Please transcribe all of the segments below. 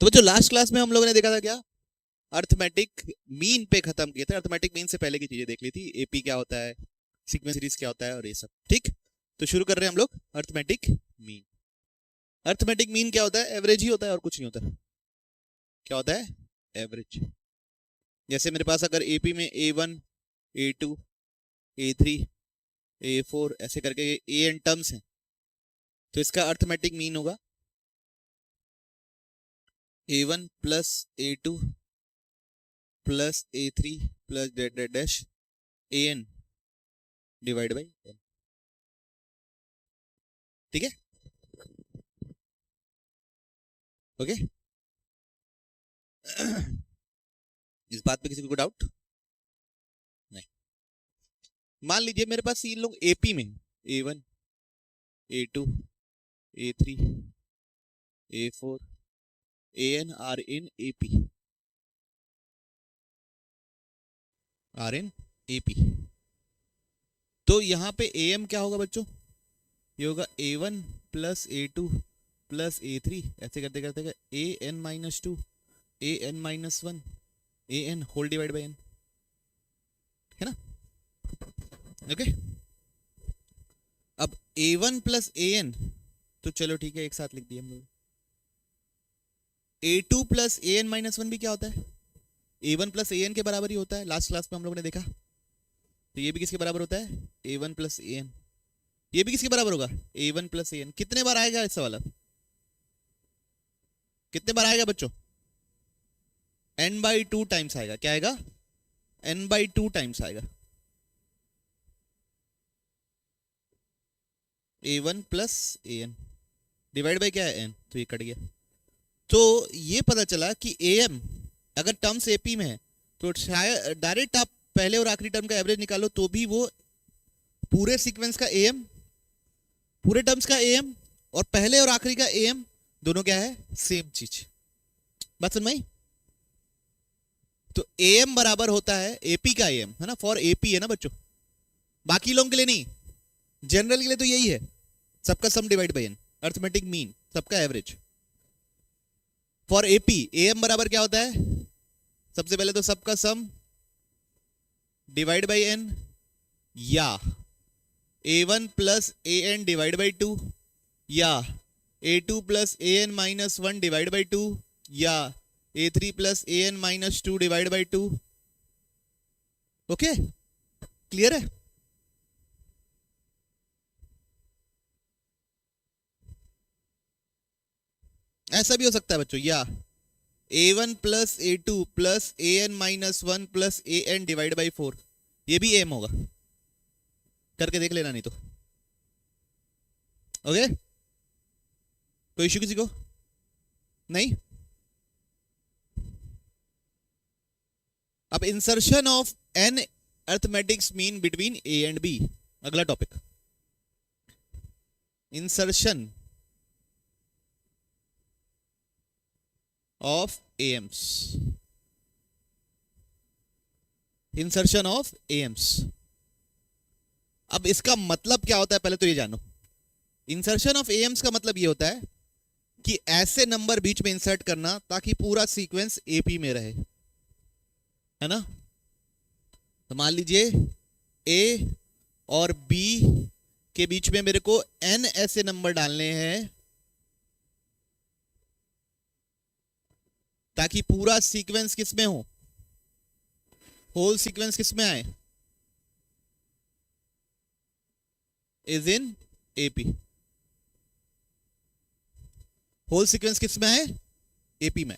तो जो last class में हम लोगों ने देखा था क्या, अर्थमेटिक मीन पे खत्म किया था। अर्थमेटिक मीन से पहले की चीजें देख ली थी, एपी क्या होता है, सीक्वेंस सीरीज क्या होता है और ये सब। ठीक, तो शुरू कर रहे हैं हम लोग अर्थमेटिक मीन। अर्थमेटिक मीन क्या होता है? एवरेज ही होता है और कुछ नहीं होता। क्या होता है? एवरेज। जैसे मेरे पास अगर एपी में A1 A2 A3 A4 ऐसे करके एन टर्म्स हैं, तो इसका अर्थमेटिक मीन होगा A1 plus A2 plus A3 plus dot dot dash AN divide by n। ठीक है, ओके। इस बात पे किसी को डाउट नहीं? मान लीजिए मेरे पास ये लोग एपी में A1 A2 A3 A4 AN are in AP, are in AP. तो यहां पे AM क्या होगा बच्चों? ये होगा A1 plus A2 plus A3 ऐसे करते करते AN minus 2 AN minus 1 AN whole divide by n, है ना? ओके। अब A1 प्लस AN, तो चलो ठीक है एक साथ लिख दिए हम लोग। A2 प्लस AN माइनस 1 भी क्या होता है? A1 प्लस AN के बराबर ही होता है, लास्ट क्लास में हम लोगों ने देखा। तो ये भी किसके बराबर होता है? A1 plus AN। ये भी किसके बराबर होगा? A1 plus AN। कितने बार आएगा इस वाला? कितने बार आएगा बच्चों? n/2 टाइम्स आएगा। क्या आएगा? n/2 टाइम्स आएगा। A1 plus AN divide by क्या है? n, तो ये कट गया। तो ये पता चला कि AM अगर टर्म्स AP में है तो शायद डायरेक्ट आप पहले और आखिरी टर्म का एवरेज निकालो तो भी वो पूरे सीक्वेंस का AM, पूरे टर्म्स का AM और पहले और आखिरी का AM दोनों क्या है? सेम चीज। बात समझ में आई? तो AM बराबर होता है AP का AM, है ना? फॉर AP है ना बच्चों, बाकी लोगों के लिए नहीं, जनरल के लिए तो यही है, सबका sum divide by n, arithmetic mean, सबका एवरेज। फॉर AP AM बराबर क्या होता है? सबसे पहले तो सबका सम डिवाइड बाई n, या A1 plus AN divide by 2, या A2 plus AN minus 1 divide by 2, या A3 plus AN minus 2 divide by 2। Okay, clear है? ऐसा भी हो सकता है बच्चों, या A1 plus A2 plus AN minus 1 plus AN divide by 4, ये भी AM होगा। करके देख लेना नहीं तो। ओके, कोई इश्यू किसी को नहीं? अब insertion of n arithmetics mean between A and B, अगला topic. Insertion of AMs, insertion of AMs। अब इसका मतलब क्या होता है पहले तो ये जानो। इंसर्शन ऑफ AMs का मतलब ये होता है कि ऐसे नंबर बीच में इंसर्ट करना ताकि पूरा सीक्वेंस AP में रहे, है ना? तो मान लीजिए A और B के बीच में मेरे को n ऐसे नंबर डालने हैं ताकि पूरा सीक्वेंस किस में हो? होल सीक्वेंस किस में आए? Is in AP। Whole sequence किस में है? AP में।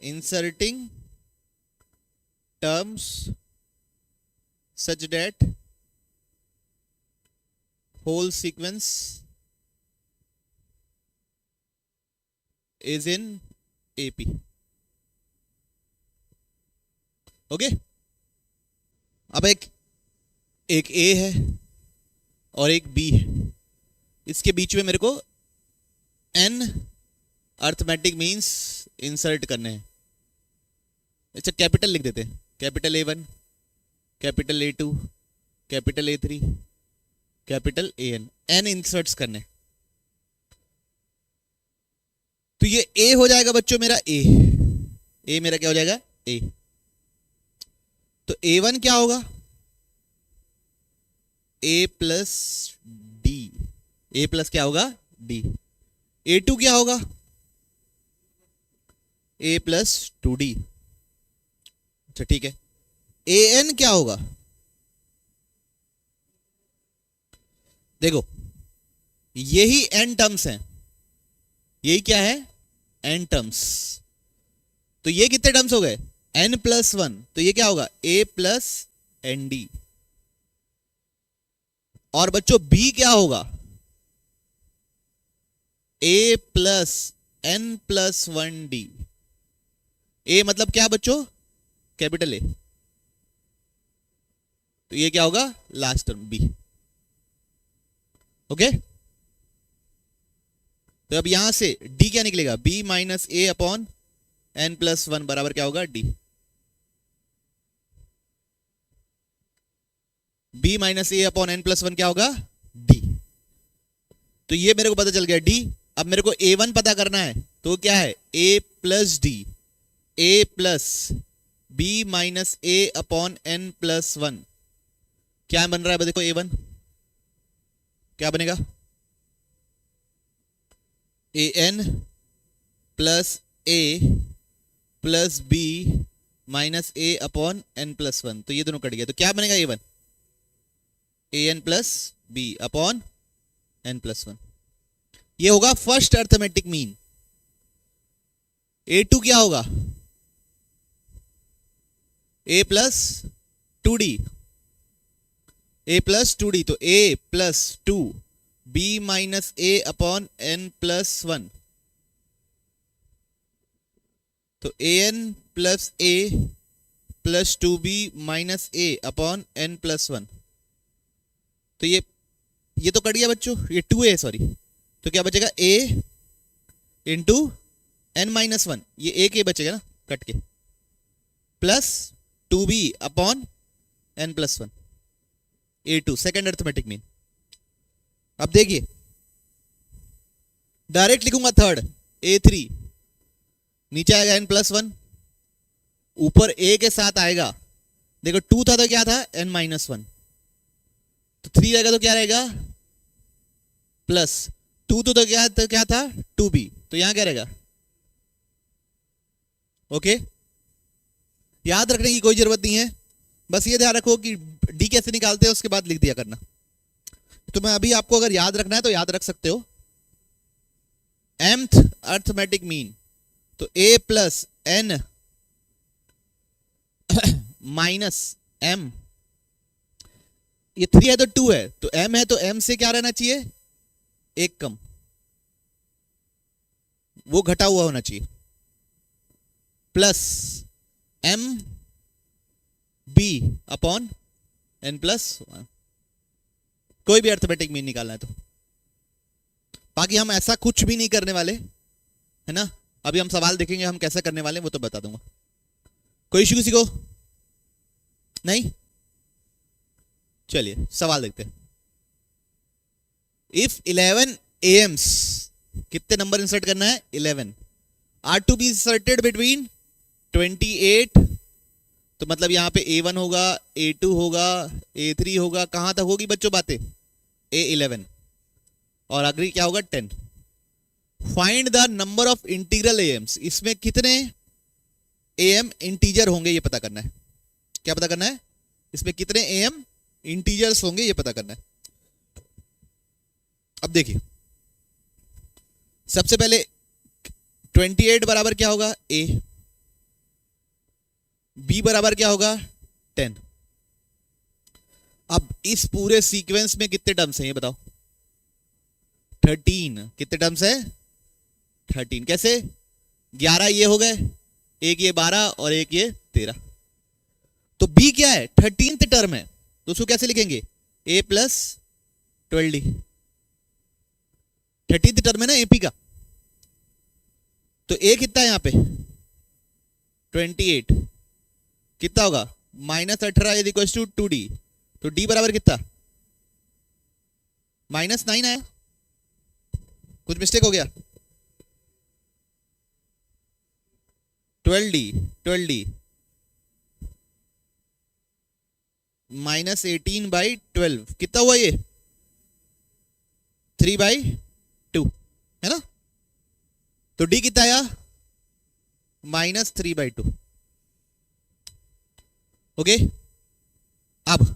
Inserting terms such that whole sequence is in AP। Okay, अब एक A है और एक B है, इसके बीच में मेरे को n अर्थमेटिक मीन्स इंसर्ट करने हैं। अच्छा, कैपिटल लिख देते हैं, capital A1, capital A2, capital A3, capital AN, n inserts करने। तो ये ए हो जाएगा बच्चों मेरा ए मेरा क्या हो जाएगा ए। तो A1 क्या होगा ए प्लस डी, ए प्लस क्या होगा डी। A2 क्या होगा ए प्लस 2D। अच्छा ठीक है। AN क्या होगा, देखो यही n टर्म्स हैं, यही क्या है n टर्म्स। तो ये कितने टर्म्स हो गए n+1, तो ये क्या होगा a प्लस एन डी। और बच्चों b क्या होगा a प्लस n+1d। a मतलब क्या बच्चों कैपिटल ए, तो ये क्या होगा लास्ट टर्म b। ओके तो अब यहां से d क्या निकलेगा b minus A upon n+1 बराबर क्या होगा d। b minus A upon n+1 क्या होगा d। तो ये मेरे को पता चल गया d। अब मेरे को a1 पता करना है, तो क्या है a plus D, a plus b minus A upon n+1 क्या बन रहा है देखो a1 क्या बनेगा an plus A plus B minus A upon n+1। तो ये दोनों कट गया, तो क्या बनेगा a1 an plus B upon n+1। ये होगा फर्स्ट अर्थमेटिक मीन। A2 क्या होगा a plus 2d, a plus 2d, तो a plus 2 b minus A upon n+1। तो an plus A plus 2b minus A upon n+1। तो ये तो cut गया बच्चों, ये 2a सॉरी, तो क्या बचेगा a इंटू n-1, ये a के बचेगा ना कट के, plus 2b upon n+1 A2 second arithmetic mean. अब देखिए डायरेक्ट लिखूंगा थर्ड A3, नीचे आएगा n+1, ऊपर a के साथ आएगा, देखो 2 था तो क्या था n-1, तो 3 रहेगा तो क्या रहेगा प्लस 2 तो क्या था 2b, तो यहां क्या रहेगा। ओके याद रखने की कोई जरूरत नहीं है, बस ये ध्यान रखो कि डी कैसे निकालते हैं उसके बाद लिख दिया करना। तो मैं अभी आपको अगर याद रखना है तो याद रख सकते हो mth अर्थमेटिक मीन, तो a plus n minus m, ये 3 है तो 2 है, तो m है तो m से क्या रहना चाहिए एक कम, वो घटा हुआ होना चाहिए, plus m b upon n+1। कोई भी अर्थमेटिक मीन निकालना है तो, बाकी हम ऐसा कुछ भी नहीं करने वाले है ना। अभी हम सवाल देखेंगे हम कैसे करने वाले हैं वो तो बता दूंगा। कोई इश्यू किसी को नहीं, चलिए सवाल देखते हैं। इफ 11 AMs, कितने नंबर इंसर्ट करना है 11, are to be inserted between 28, तो मतलब यहां पे A1 होगा, A2 होगा, A3 होगा, कहां तक होगी बच्चों बातें A11, और अगली क्या होगा 10। Find the number of integral AMs, इसमें कितने AM इंटीजर होंगे ये पता करना है। क्या पता करना है, इसमें कितने AM इंटीजर्स होंगे ये पता करना है। अब देखिए सबसे पहले 28 बराबर क्या होगा A, B बराबर क्या होगा 10। अब इस पूरे सीक्वेंस में कितने टर्म्स हैं ये बताओ 13, कितने टर्म्स है 13, कैसे 11 ये हो गए, एक ये 12 और एक ये 13, तो B क्या है 13th टर्म है, तो उसको कैसे लिखेंगे A plus 12D, 13th term है ना AP का, तो A कितना है यहां पे 28, कितना होगा -18 इज इक्वल टू 2D, तो D बराबर कितना -9 आया, कुछ मिस्टेक हो गया 12D माइनस 18/12 कितना हुआ ये? 3/2 है ना। तो D कितना आया? -3/2। ओके, अब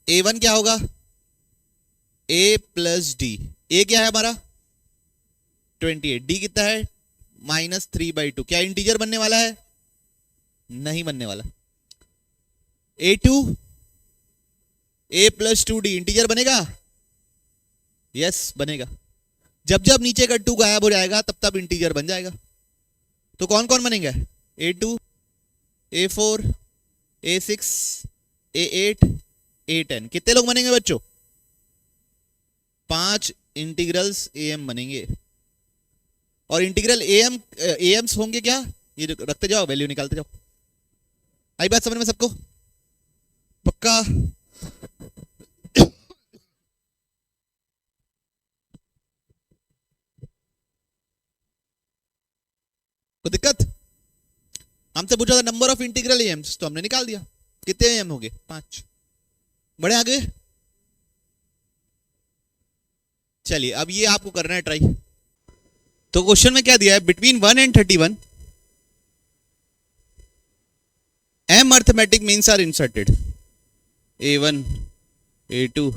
A1 क्या होगा? A + D। A क्या है हमारा? 28। D कितना है? -3/2। क्या इंटीजर बनने वाला है? नहीं बनने वाला। A2 A + 2D इंटीजर बनेगा? यस बनेगा। जब जब नीचे का 2 गायब हो जाएगा तब तब इंटीजर बन जाएगा। तो कौन कौन बनेंगे? A2 A4 A6 A8 A10। कितने लोग बनेंगे बच्चों? 5 इंटीग्रल्स AM बनेंगे। और इंटीग्रल AMs होंगे क्या? ये रखते जाओ, वैल्यू निकालते जाओ। आई बात समझ में सबको? पक्का? कोई दिक्कत? हमसे पूछा था नंबर ऑफ इंटीग्रल एम्स, तो हमने निकाल दिया। कितने एम हो गए? 5। बड़े आगे। चलिए अब ये आपको करना है ट्राई। तो क्वेश्चन में क्या दिया है? Between 1 and 31 m arithmetic means are inserted A1 A2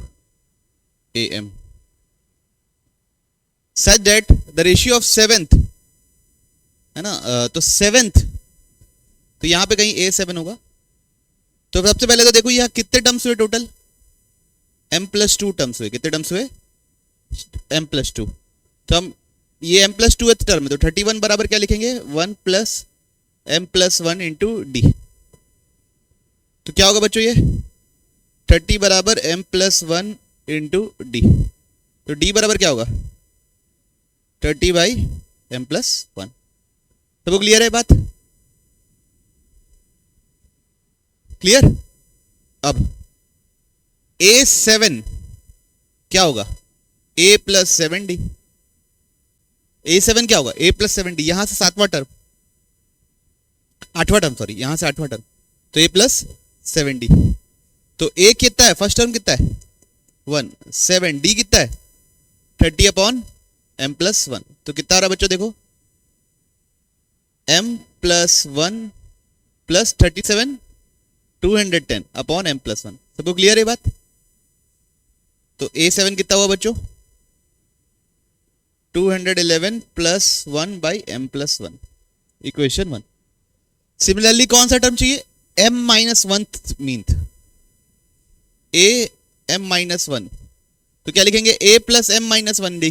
AM such that the ratio of 7th है ना, तो 7th, तो यहां पे कहीं A7 होगा। तो सबसे पहले तो देखो यहां कितने टर्म्स हुए टोटल? m + 2 टर्म्स हुए। कितने टर्म्स हुए? m + 2। तो हम ये m + 2th टर्म है, तो 31 बराबर क्या लिखेंगे? 1 + m + 1 × d। तो क्या होगा बच्चों? ये 30 बराबर m + 1 × d। तो d बराबर क्या होगा? 30/m + 1। सबको क्लियर है बात? क्लियर? अब A7 क्या होगा? A + 7D। A7 क्या होगा? A + 7D। यहां से 7वां टर्म, 8वां टर्म, सॉरी, यहां से 8वां टर्म, तो A + 7D। तो A कितना है? फर्स्ट टर्म कितना है? 1। 7D कितना है? 30/m + 1। तो कितना आ रहा बच्चों? देखो m + 1 + 37 210/m + 1। सबको क्लियर है बात? तो A7 कितना हुआ बच्चों? 211 + 1/m + 1। इक्वेशन 1। सिमिलरली कौन सा टर्म चाहिए? m - 1th मीन्थ। A m - 1, तो क्या लिखेंगे? A + m - 1D।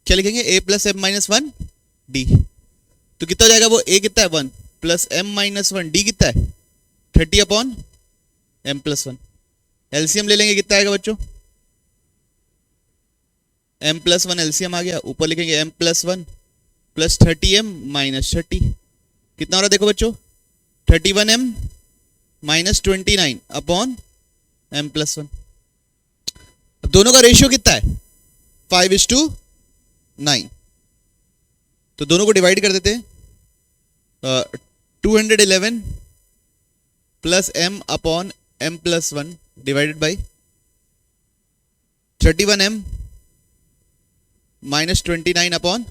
क्या लिखेंगे? A + m - 1D। तो कितना हो जाएगा वो? A कितना है? 1 + m - 1D कितना है? 30/m + 1। एलसीएम ले लेंगे, कितना आएगा बच्चों? m + 1 एलसीएम आ गया। ऊपर लिखेंगे m + 1 + 30m - 30। कितना हो रहा देखो बच्चों? 31m - 29/m + 1। दोनों का रेशियो कितना है? 5:9। तो दोनों को डिवाइड कर देते हैं। 211 + m/m + 1 divided by 31m - 29/m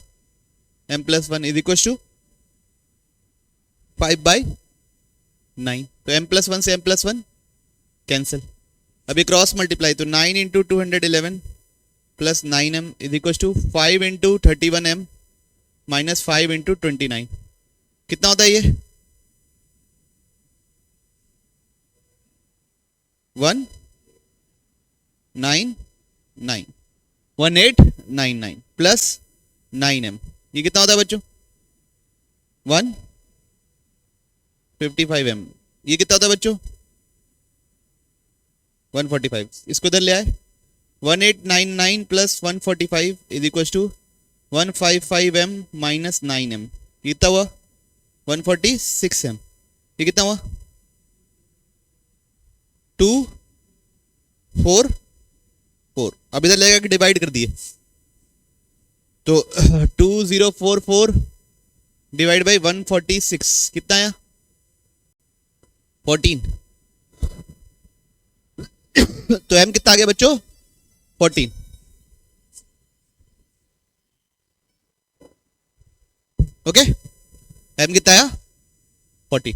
+ 1 is equal to 5/9। तो m + 1 से m + 1 कैंसिल। अभी क्रॉस मल्टीप्लाई, तो 9 × 211 + 9m is equal to 5 × 31m - 5 × 29। कितना होता है ये? 199 1899 + 9m। ये कितना होता है बच्चों? 155m। ये कितना होता है बच्चों? 145। इसको इधर ले आए। 1899 + 145 is equal to 155m - 9m। ये कितना हुआ? 146m। ये कितना हुआ? 244। अब इधर लगेगा कि डिवाइड कर दिए, तो 2044 डिवाइड बाई 146 कितना आया? 14। तो m कितना आ गया बच्चों? 14। ओके, m कितना आया? 40।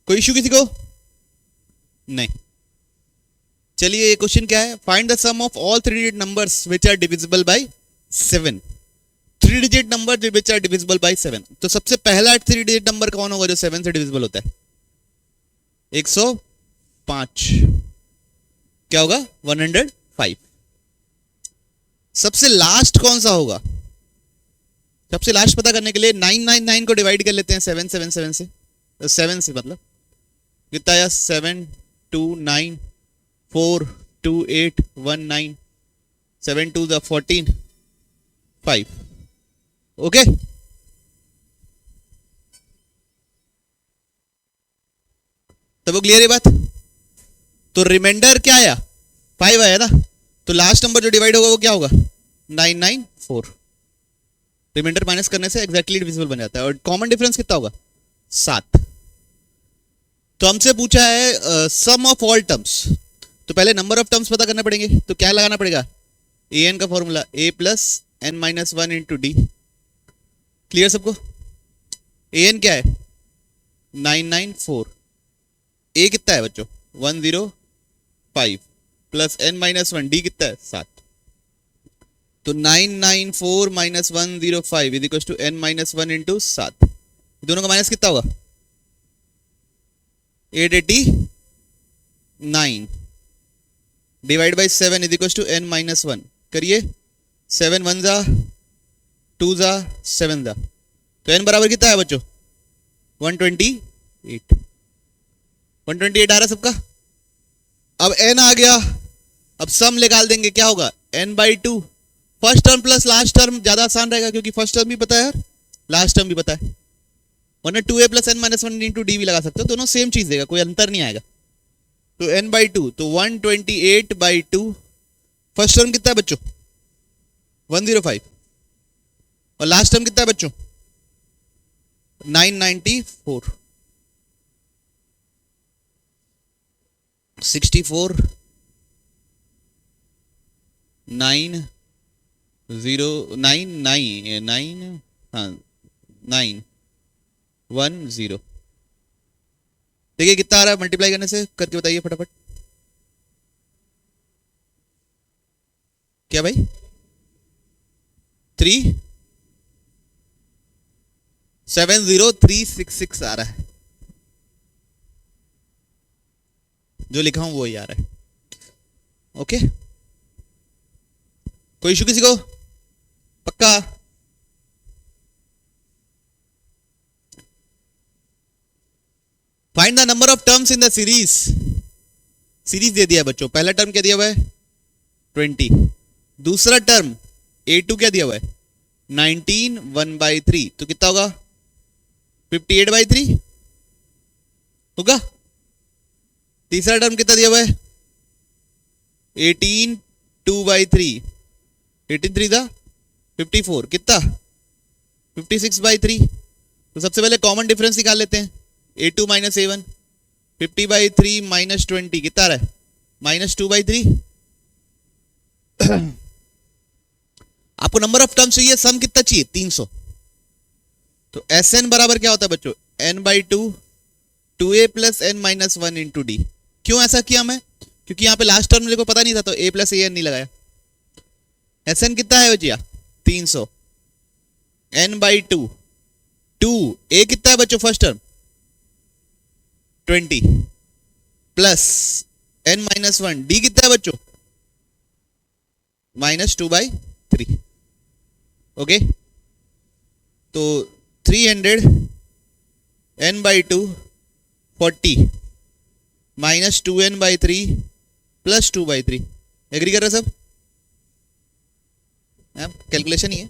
कोई इश्यू किसी को? नहीं। चलिए ये क्वेश्चन क्या है? Find the sum of all 3 digit numbers which are divisible by 7। 3 digit number which are divisible by 7। तो सबसे पहला 3 डिजिट नंबर कौन होगा जो 7 से डिविजिबल होता है? 105। क्या होगा? 105। सबसे लास्ट कौन सा होगा? सबसे लास्ट पता करने के लिए 999 को डिवाइड कर लेते हैं 777 से। 7 से मतलब कितना आया? 7 2 9 4 2 8 1 9 7 2 14 5। ओके, तब वो क्लियर है बात? तो रिमाइंडर क्या आया? 5 आया ना। तो लास्ट नंबर जो डिवाइड होगा वो क्या होगा? 994। रिमाइंडर माइनस करने से एग्जैक्टली डिविजिबल बन जाता है। और कॉमन डिफरेंस कितना होगा? 7। तो हमसे पूछा है सम ऑफ ऑल टर्म्स। तो पहले नंबर ऑफ टर्म्स पता करने पड़ेंगे। तो क्या लगाना पड़ेगा? ए एन का formula a plus n minus 1 into D. Clear सबको? ए एन क्या है? 994। ए कितना है बच्चों? 105 प्लस n माइनस 1 डी कितना है? 7। तो 994 minus 105 is equal to n minus 1 into 7। दोनों का माइनस कितना होगा? 889 divide by 7 is equal to n minus 1। करिए 7 1 जा 2 जा 7 जा। तो n बराबर कितना है बच्चों? 128। 128 आ रहा सबका? अब n आ गया। अब सम निकाल देंगे। क्या होगा? n by 2। First term plus last term ज्यादा आसान रहेगा क्योंकि फर्स्ट टर्म भी पता है यार, लास्ट टर्म भी पता है। वरना 2a plus n minus 1 into D भी लगा सकते हो। दोनों सेम चीज देगा, कोई अंतर नहीं आएगा। तो n बाई 2 तो 128 बाई 2। फर्स्ट टर्म कितना है बच्चों? 105। और लास्ट टर्म कितना है बच्चों? 994। 64 9 0 9 9 9 हाँ 9 1 0। देखिए कितना आ रहा है मल्टीप्लाई करने से, करके बताइए फटाफट। क्या भाई? 370366 आ रहा है। जो लिखा हूं वो ही आ रहा है। ओके, कोई इशू किसी को? पक्का? Find the number of terms in the series. Series दे दिया बच्चों। पहला टर्म क्या दिया हुआ है? 20। दूसरा टर्म a2 क्या दिया हुआ है? 19 1/3। तो कितना होगा? 58/3 होगा। तीसरा टर्म कितना दिया हुआ है? 18 2/3। 18 3 था 54। कितना? 56/3। तो सबसे पहले कॉमन डिफरेंस निकाल लेते हैं। a2 minus a1। 50/3 माइनस 20 कितना आ रहा है? -2/3। आपको नंबर ऑफ टर्म्स चाहिए, सम कितना चाहिए? 300। तो Sn बराबर क्या होता है बच्चों? n by 2 2a plus n minus 1 into D. क्यों ऐसा किया मैं? क्योंकि यहाँ पे लास्ट टर्म मेरे को पता नहीं था तो a प्लस an नहीं लगाया। Sn कितना है बच्चिया? 300। n बाई 2 2 a कितना है बच्चों? First term 20 plus n minus 1 D कितना है बच्चों? -2/3। ओके, तो 300 n by 2 40 -2n/3 plus 2/3। Agree कर रहे सब? कैलकुलेशन ही है।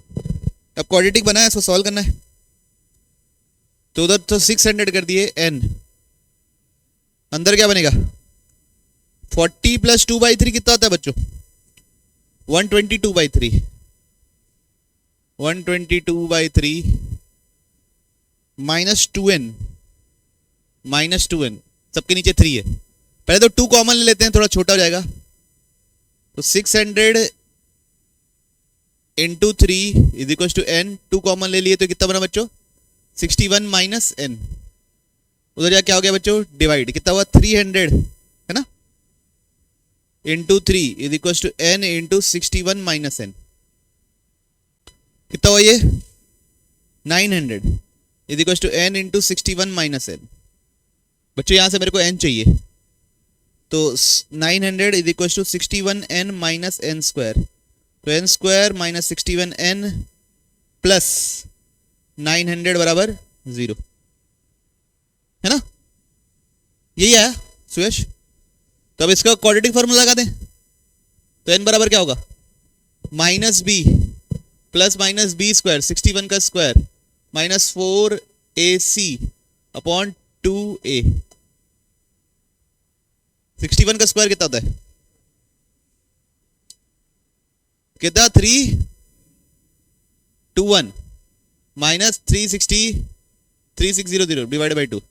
अब क्वाड्रेटिक बना है, इसको सॉल्व करना है। तो उधर तो 600 कर दिए n, अंदर क्या बनेगा? 40 प्लस 2/3 कितना होता है बच्चों? 122/3। 122/3 -2n -2n, सबके नीचे 3 है। पहले तो 2 कॉमन ले लेते हैं, थोड़ा छोटा हो जाएगा। तो 600 into 3 is equal to n। 2 common ले लिए तो कितना बना बच्चों? 61 माइनस n। उधर जा क्या हो गया बच्चों? डिवाइड। कितना हुआ? 300 है ना, into 3 is equal to n into 61 minus n। कितना हुआ ये? 900 is equal to n into 61 minus n। बच्चों यहां से मेरे को n चाहिए, तो 900 is equal to 61n minus n square. तो n square minus 61n plus 900 बराबर 0, है ना? यही है सुयश। तो अब इसका क्वाड्रेटिक फॉर्मूला लगा दें। तो n बराबर क्या होगा? Minus B plus minus B square 61 का square minus 4ac upon 2a। 61 का स्क्वायर कितना होता है? कितना? 321 माइनस 3600 डिवाइड बाई 2।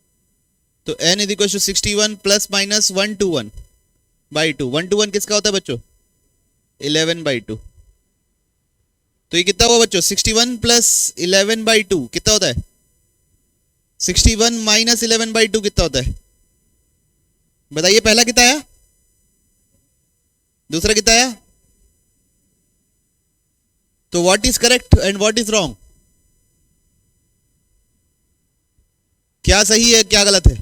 तो n is equal to 61 plus minus 121/2। 121 किसका होता है बच्चों? 11/2। तो ये कितना हुआ बच्चों? 61 प्लस 11/2 कितना होता है? 61 माइनस 11/2 कितना होता है? बताइए। पहला कितना आया? दूसरा कितना आया? तो what is correct and what is wrong? क्या सही है क्या गलत है?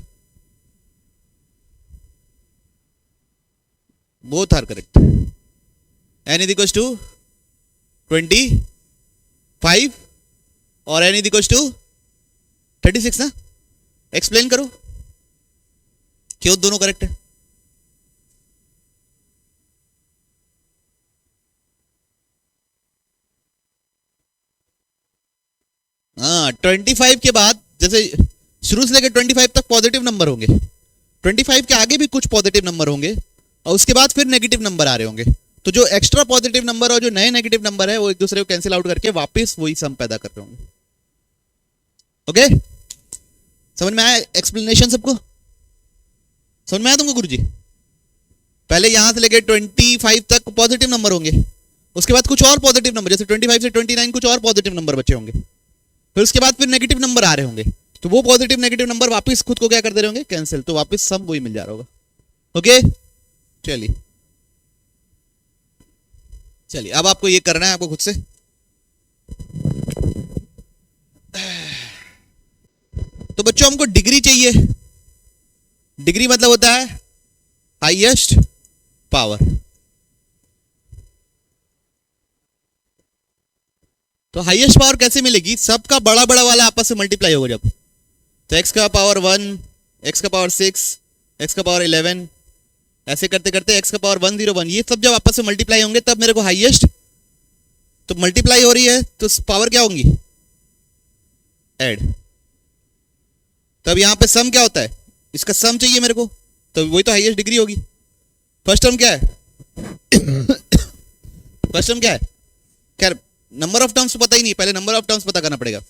Both are correct. n is equal to 25 और n इज इक्वल टू 36 ना। एक्सप्लेन करो क्यों दोनों करेक्ट है। हाँ, 25 के बाद जैसे शुरू से लेकर 25 तक पॉजिटिव नंबर होंगे, 25 के आगे भी कुछ पॉजिटिव नंबर होंगे और उसके बाद फिर नेगेटिव नंबर आ रहे होंगे। तो जो एक्स्ट्रा पॉजिटिव नंबर और जो नए नेगेटिव नंबर है वो एक दूसरे को कैंसिल आउट करके वापस वही सम पैदा कर रहे होंगे। ओके, समझ में आया एक्सप्लेनेशन सबको? समझ में आया तुमको गुरुजी? पहले यहां से लेकर 25 तक पॉजिटिव नंबर होंगे, उसके बाद कुछ और पॉजिटिव नंबर, जैसे 25 से 29 कुछ और पॉजिटिव नंबर बचे होंगे, फिर उसके बाद फिर नेगेटिव नंबर आ रहे होंगे। तो वो पॉजिटिव नेगेटिव नंबर वापस खुद को क्या कर दे रहे होंगे? कैंसिल। तो वापस सम वही मिल जा रहा होगा। ओके, चलिए चलिए अब आपको ये करना है आपको खुद से। तो बच्चों हमको डिग्री चाहिए। डिग्री मतलब होता है हाईएस्ट पावर। तो हाईएस्ट पावर कैसे मिलेगी? सबका बड़ा बड़ा वाला आपस में मल्टीप्लाई होगा जब। तो x का पावर 1, x का पावर 6, x का पावर 11, ऐसे करते करते x का पावर 101, ये सब जब आपस में मल्टीप्लाई होंगे तब मेरे को हाईएस्ट। तो मल्टीप्लाई हो रही है तो पावर क्या होंगी? ऐड। तब यहां पे सम क्या होता है? इसका सम चाहिए मेरे को, तो वही तो हाईएस्ट डिग्री होगी। फर्स्ट टर्म क्या है? फर्स्ट टर्म क्या है? खैर नंबर ऑफ टर्म्स पता ही नहीं, पहले नंबर ऑफ टर्म्स पता करना पड़ेगा।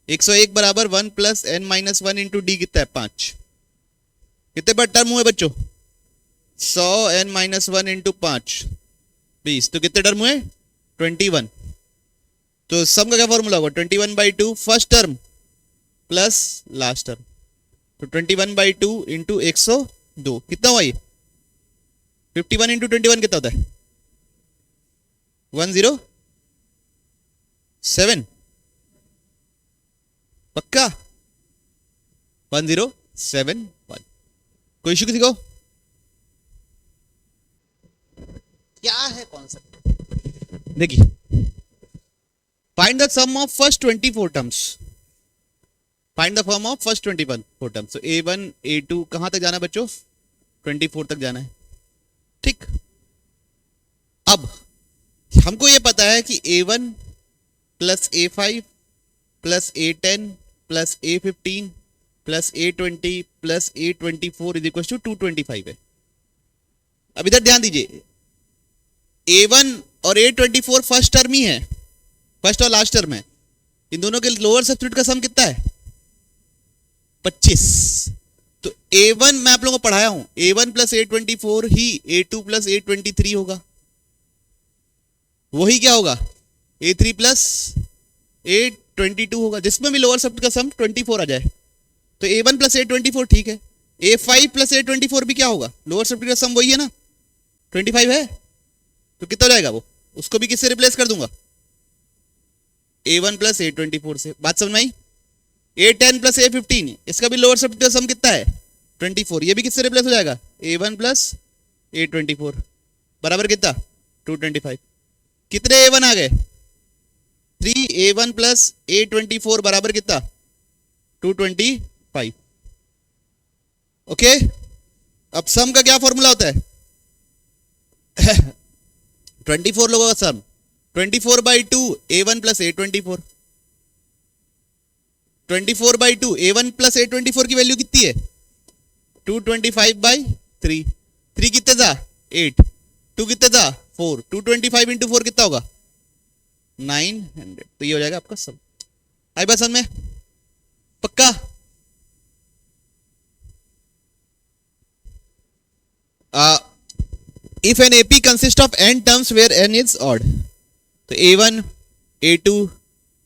101 बराबर 1 plus n minus 1 into D कितना है? 5। कितने बार टर्म हुए बच्चों? 100 n माइनस 1 इंटू 5 20। तो कितने टर्म हुए? 21। तो सम का क्या फॉर्मूला होगा? 21/2 first term plus last term. तो 21/2 इंटू 102 कितना हुआ ये? 51 इंटू 21 कितना होता है? 107। पक्का? 1071। कोई इश्यू किसी को? क्या है कॉन्सेप्ट? देखिए, find the sum of first 24 terms. Find the sum of first 24 terms. तो A1 A2 कहां तक जाना है बच्चों? 24 तक जाना है। ठीक, अब हमको ये पता है कि A1 plus A5 plus A10 plus A15 plus A20 plus A24 is equal to 225 है। अब इधर ध्यान दीजिए, A1 और A24 फर्स्ट टर्म ही है, फर्स्ट और लास्ट टर्म है, इन दोनों के लोअर सब्स्टिट्यूट का सम कितना है 25। तो A1 मैं आप लोगों को पढ़ाया हूं, A1 प्लस A24 ही A2 प्लस A23 होगा, वही क्या होगा A3 प्लस A22 होगा, जिसमें भी लोअर सब्स्टिट्यूट का सम 24 आ जाए। तो A1 प्लस A24 ठीक है, A5 प्लस A24 भी क्या होगा, लोअर सब्स्टिट्यूट का सम वही है ना, 25 है, तो कितना हो जाएगा वो, उसको भी किससे रिप्लेस कर दूंगा A1 प्लस A24 से। बात समझ में आई। A10 प्लस A15, इसका भी लोअर सब्स्टिट्यूट का सम कितना है 24, ये भी किससे रिप्लेस हो जाएगा A1 प्लस A24 बराबर कितना 225। कितने A1 आ गए 3, A1 प्लस A24 बराबर कितना 225। ओके, अब सम का क्या फॉर्मूला होता है 24 लोगों का सम 24/2 A1 plus A24, 24/2 A1 plus A24 की वैल्यू कितनी है 225/3, 3 कितने था 8, 2 कितने था 4, 225 इंटू 4 कितना होगा 900। तो ये हो जाएगा आपका सम। आई बात समझ में, पक्का। If an AP consist of n terms where n is odd, तो A1 A2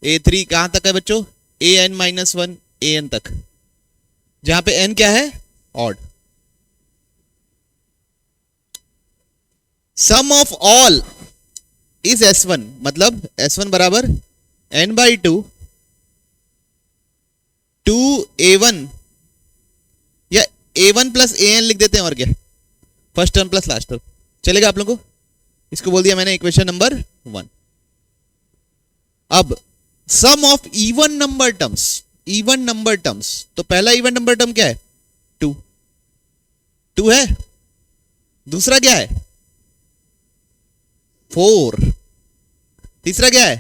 A3 कहां तक है बच्चों an-1 an तक, जहां पे n क्या है odd. Sum of all is S1, मतलब S1 बराबर n/2 2A1 या A1 प्लस an लिख देते हैं, और क्या first term plus last term, चलेगा आप लोगों को। इसको बोल दिया मैंने इक्वेशन नंबर 1। अब sum of even number terms, even number terms, तो पहला इवन नंबर टर्म क्या है 2, 2 है, दूसरा क्या है 4, तीसरा क्या है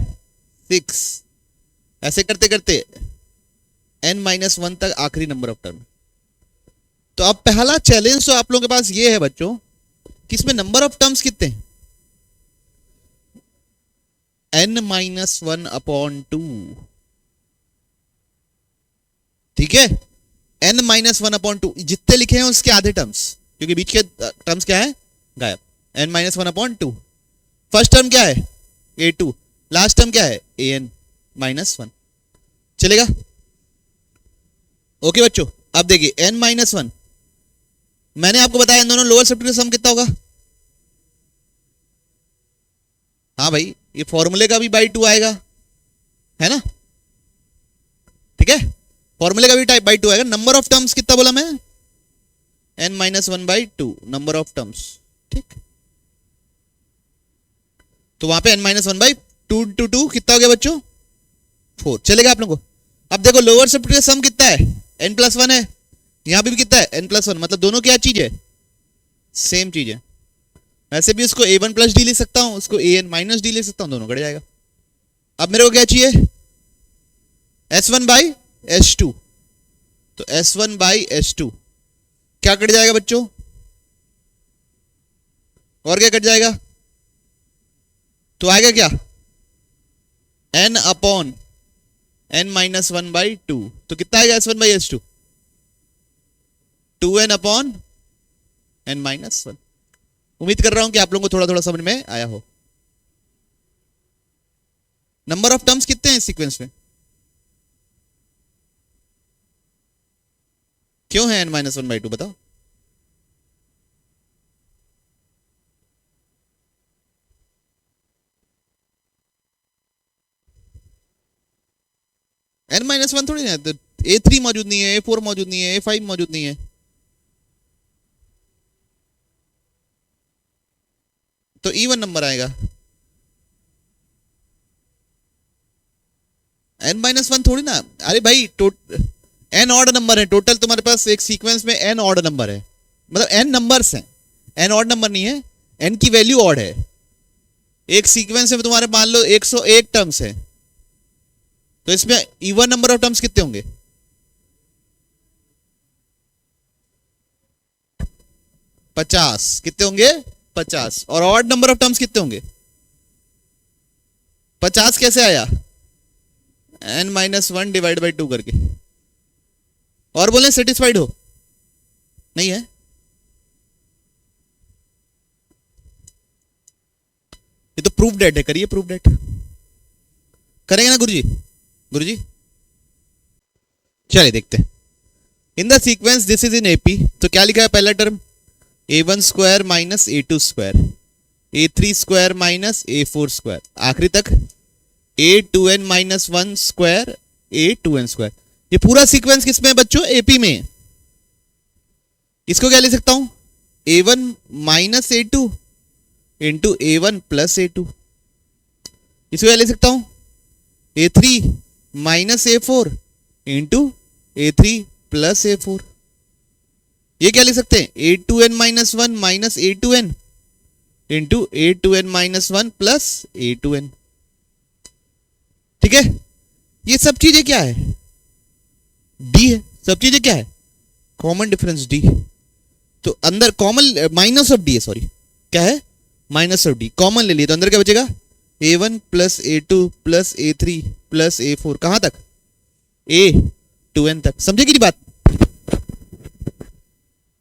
6, ऐसे करते करते n-1 तक आखिरी नंबर ऑफ टर्म। तो अब पहला चैलेंज तो आप लोगों के पास ये है बच्चों कि इसमें नंबर ऑफ टर्म्स कितने हैं n-1/2, ठीक है n-1/2, जितने लिखे हैं उसके आधे टर्म्स, क्योंकि बीच के टर्म्स क्या है गायब, n-1/2। फर्स्ट टर्म क्या है A2, लास्ट टर्म क्या है an-1, चलेगा। ओके बच्चों, अब देखिए n-1, मैंने आपको बताया इन दोनों लोअर सब्स्टिट्यूट का सम कितना होगा। हाँ भाई, ये फॉर्मूले का भी बाई 2 आएगा, है ना, ठीक है, फॉर्मूले का भी टाइप बाई 2 आएगा। नंबर ऑफ टर्म्स कितना बोला मैं n-1/2 नंबर ऑफ टर्म्स, ठीक। तो वहां पे n-1/2 टू 2 कितना हो गया बच्चों 4, चलेगा आप लोगों को। अब देखो लोअर सब्स्टिट्यूट का सम कितना है n+1 है, यहां पे भी कितना है n+1, मतलब दोनों क्या चीज है सेम चीज है। वैसे भी उसको A1 प्लस डी लिख सकता हूं, उसको an माइनस डी लिख सकता हूं, दोनों कट जाएगा। अब मेरे को क्या चाहिए S1/S2, तो S1/S2 क्या कट जाएगा बच्चों, और क्या कट जाएगा, तो आएगा क्या n/n-1/2, तो कितना आएगा S1/S2 2n/n-1। उम्मीद कर रहा हूं कि आप लोगों को थोड़ा थोड़ा समझ में आया हो। नंबर ऑफ टर्म्स कितने हैं सीक्वेंस में, क्यों है n-1/2 बताओ। n-1 थोड़ी ना, तो A3 मौजूद नहीं है, A4 मौजूद नहीं है, A5 मौजूद नहीं है, तो इवन नंबर आएगा। n-1 थोड़ी ना, अरे भाई n ऑड नंबर है टोटल, तुम्हारे पास एक सीक्वेंस में n ऑड नंबर है, मतलब n नंबर्स हैं, n ऑड नंबर नहीं है, n की वैल्यू ऑड है। एक सीक्वेंस में तुम्हारे मान लो 101 टर्म्स है, तो इसमें इवन नंबर ऑफ टर्म्स कितने होंगे 50, कितने होंगे 50, और ऑड नंबर ऑफ टर्म्स कितने होंगे 50 कैसे आया? n-1 डिवाइड बाई 2 करके। और बोले सेटिस्फाइड हो? नहीं है? ये तो प्रूफ डेट है, करिए प्रूफ डेट। करेंगे ना गुरुजी? गुरुजी चलिए देखते हैं। In the sequence this is in AP, तो क्या लिखा है पहला term? a1 square minus a2 square, a3 square minus a4 square, आखिरी तक a2n minus 1 square a2n square. ये पूरा सीक्वेंस किसमें है बच्चों? एपी में। इसको क्या ले सकता हूं? a1 minus a2 into a1 plus a2। इसको क्या ले सकता हूं? a3 minus a4 into a3 plus a4। ये क्या ले सकते हैं? a2n minus 1 minus a2n into a2n minus 1 plus a2n। ठीक है, ये सब चीजें क्या है? d है। सब चीजें क्या है? Common difference d। तो अंदर कॉमन माइनस ऑफ d है, सॉरी क्या है? माइनस ऑफ d कॉमन ले लिए तो अंदर क्या बचेगा? a1 plus a2 plus a3 plus a4, कहां तक? a2n तक। समझे कि बात?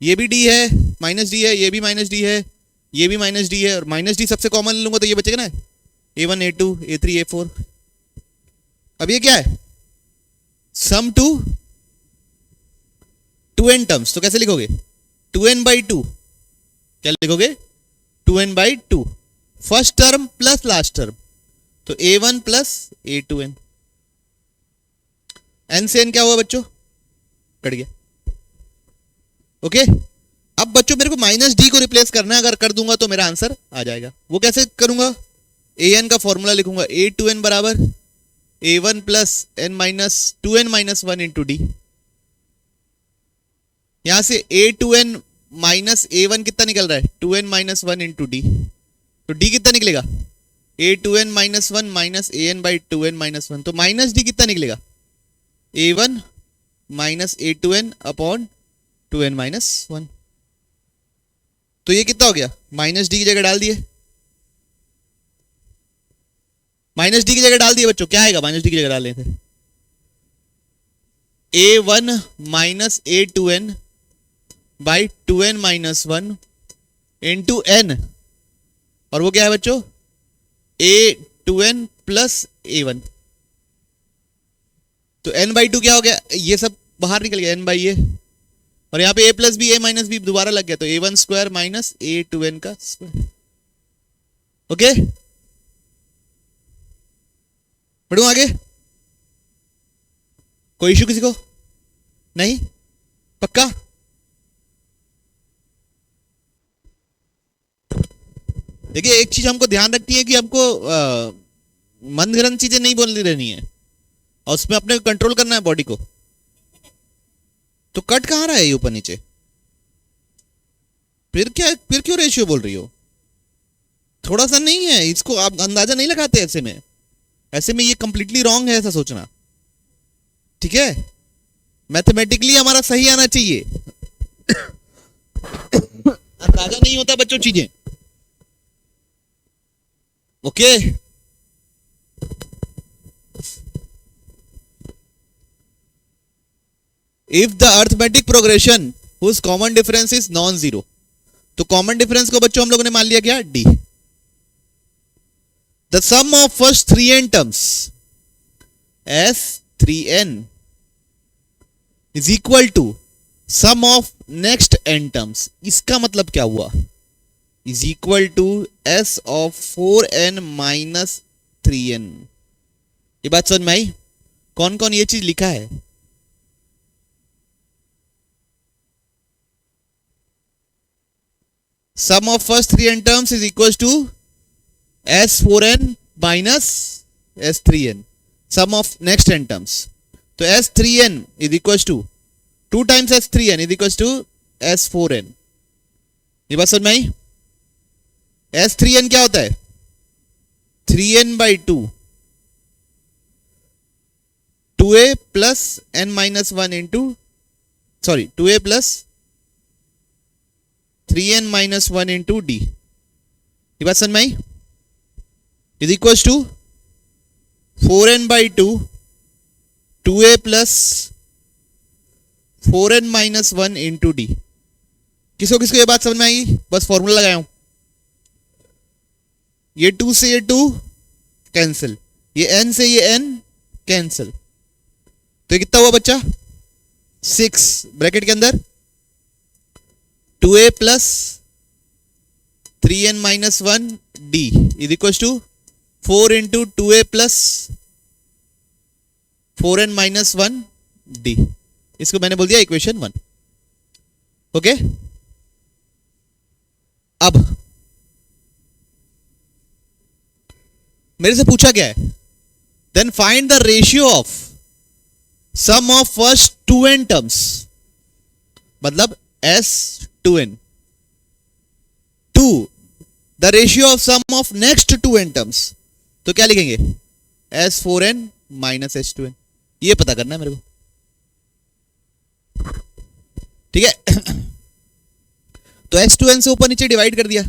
ये भी d है, माइनस d है, ये भी माइनस d है, ये भी माइनस d है, और माइनस d सबसे कॉमन लूंगा तो ये बचेगा ना, a1 a2 a3 a4। अब ये क्या है? सम टू 2n टर्म्स, तो कैसे लिखोगे? 2n by 2। क्या लिखोगे? 2n by 2। First term plus last term, तो a1 प्लस a2n। n से n क्या हुआ बच्चों? कट गया। ओके, अब बच्चों मेरे को माइनस डी को रिप्लेस करना है, अगर कर दूंगा तो मेरा आंसर आ जाएगा। वो कैसे करूंगा? an का फॉर्मूला लिखूंगा, a2n बराबर a1 plus n minus 2n minus 1 into D. यहां से a2n माइनस a1 कितना निकल रहा है? 2n minus 1 into D. तो d कितना निकलेगा? a2n minus 1 minus an by 2n minus 1। तो माइनस डी कितना निकलेगा? a1 minus a2n upon 2n minus 1। तो ये कितना हो गया? माइनस डी की जगह डाल दिए, माइनस डी की जगह डाल दिए बच्चों। क्या आएगा माइनस डी की जगह डालने थे? a1 minus a2n by 2n minus 1 into n, और वो क्या है बच्चों? a2n plus a1। तो n बाई 2 क्या हो गया? ये सब बाहर निकल गया, n बाई ये, और यहां पे a plus B, a minus B दोबारा लग गया, तो a1 स्क्वायर माइनस a2n का स्क्वायर। ओके, बढ़ू आगे? कोई इशू किसी को? नहीं? पक्का? देखिए एक चीज हमको ध्यान रखनी है कि हमको मनगढ़ंत चीजें नहीं बोलनी रहनी है, और उसमें अपने कंट्रोल करना है बॉडी को। तो कट कहां रहा है ये ऊपर नीचे? फिर क्या, फिर क्यों रेशियो बोल रही हो? थोड़ा सा नहीं है, इसको आप अंदाजा नहीं लगाते ऐसे में। ऐसे में ये कंप्लीटली रॉन्ग है ऐसा सोचना, ठीक है? मैथमेटिकली हमारा सही आना चाहिए। अंदाजा नहीं होता बच्चों चीजें। Okay, if the arithmetic progression whose common difference is non zero, तो कॉमन डिफरेंस को बच्चों हम लोगों ने मान लिया क्या? D. The sum of first 3n terms S3n is equal to sum of next n terms. इसका मतलब क्या हुआ? Is equal to S of 4n minus 3n। ये बात समझ में आई? कौन कौन ये चीज लिखा है? Sum of first 3n terms is equal to S4n minus S3n, sum of next n terms. तो S3n is equal to 2 times S3n is equal to S4n। ये बात समझ में आई? S3n क्या होता है? 3n by 2, 2a plus n minus 1 into, sorry 2a plus 3n minus 1 into d. ये बात समझ में आई? Is equal to 4n/2 2a plus 4n-1 into d. किसको किसको ये बात समझ में आएगी? बस फॉर्मूला लगाया हूं, ये 2 से ये 2 कैंसिल, ये n से ये n कैंसिल, तो ये कितना हुआ बच्चा? 6 ब्रैकेट के अंदर 2a plus 3n-1 d is equal to 4 into 2a plus 4n-1 d। इसको मैंने बोल दिया इक्वेशन 1। ओके, अब मेरे से पूछा क्या है? Then find the ratio of sum of first 2n terms, मतलब s2n to the ratio of sum of next 2n terms. तो क्या लिखेंगे? s4n minus s2n। ये पता करना है मेरे को, ठीक है। तो s2n से ऊपर नीचे डिवाइड कर दिया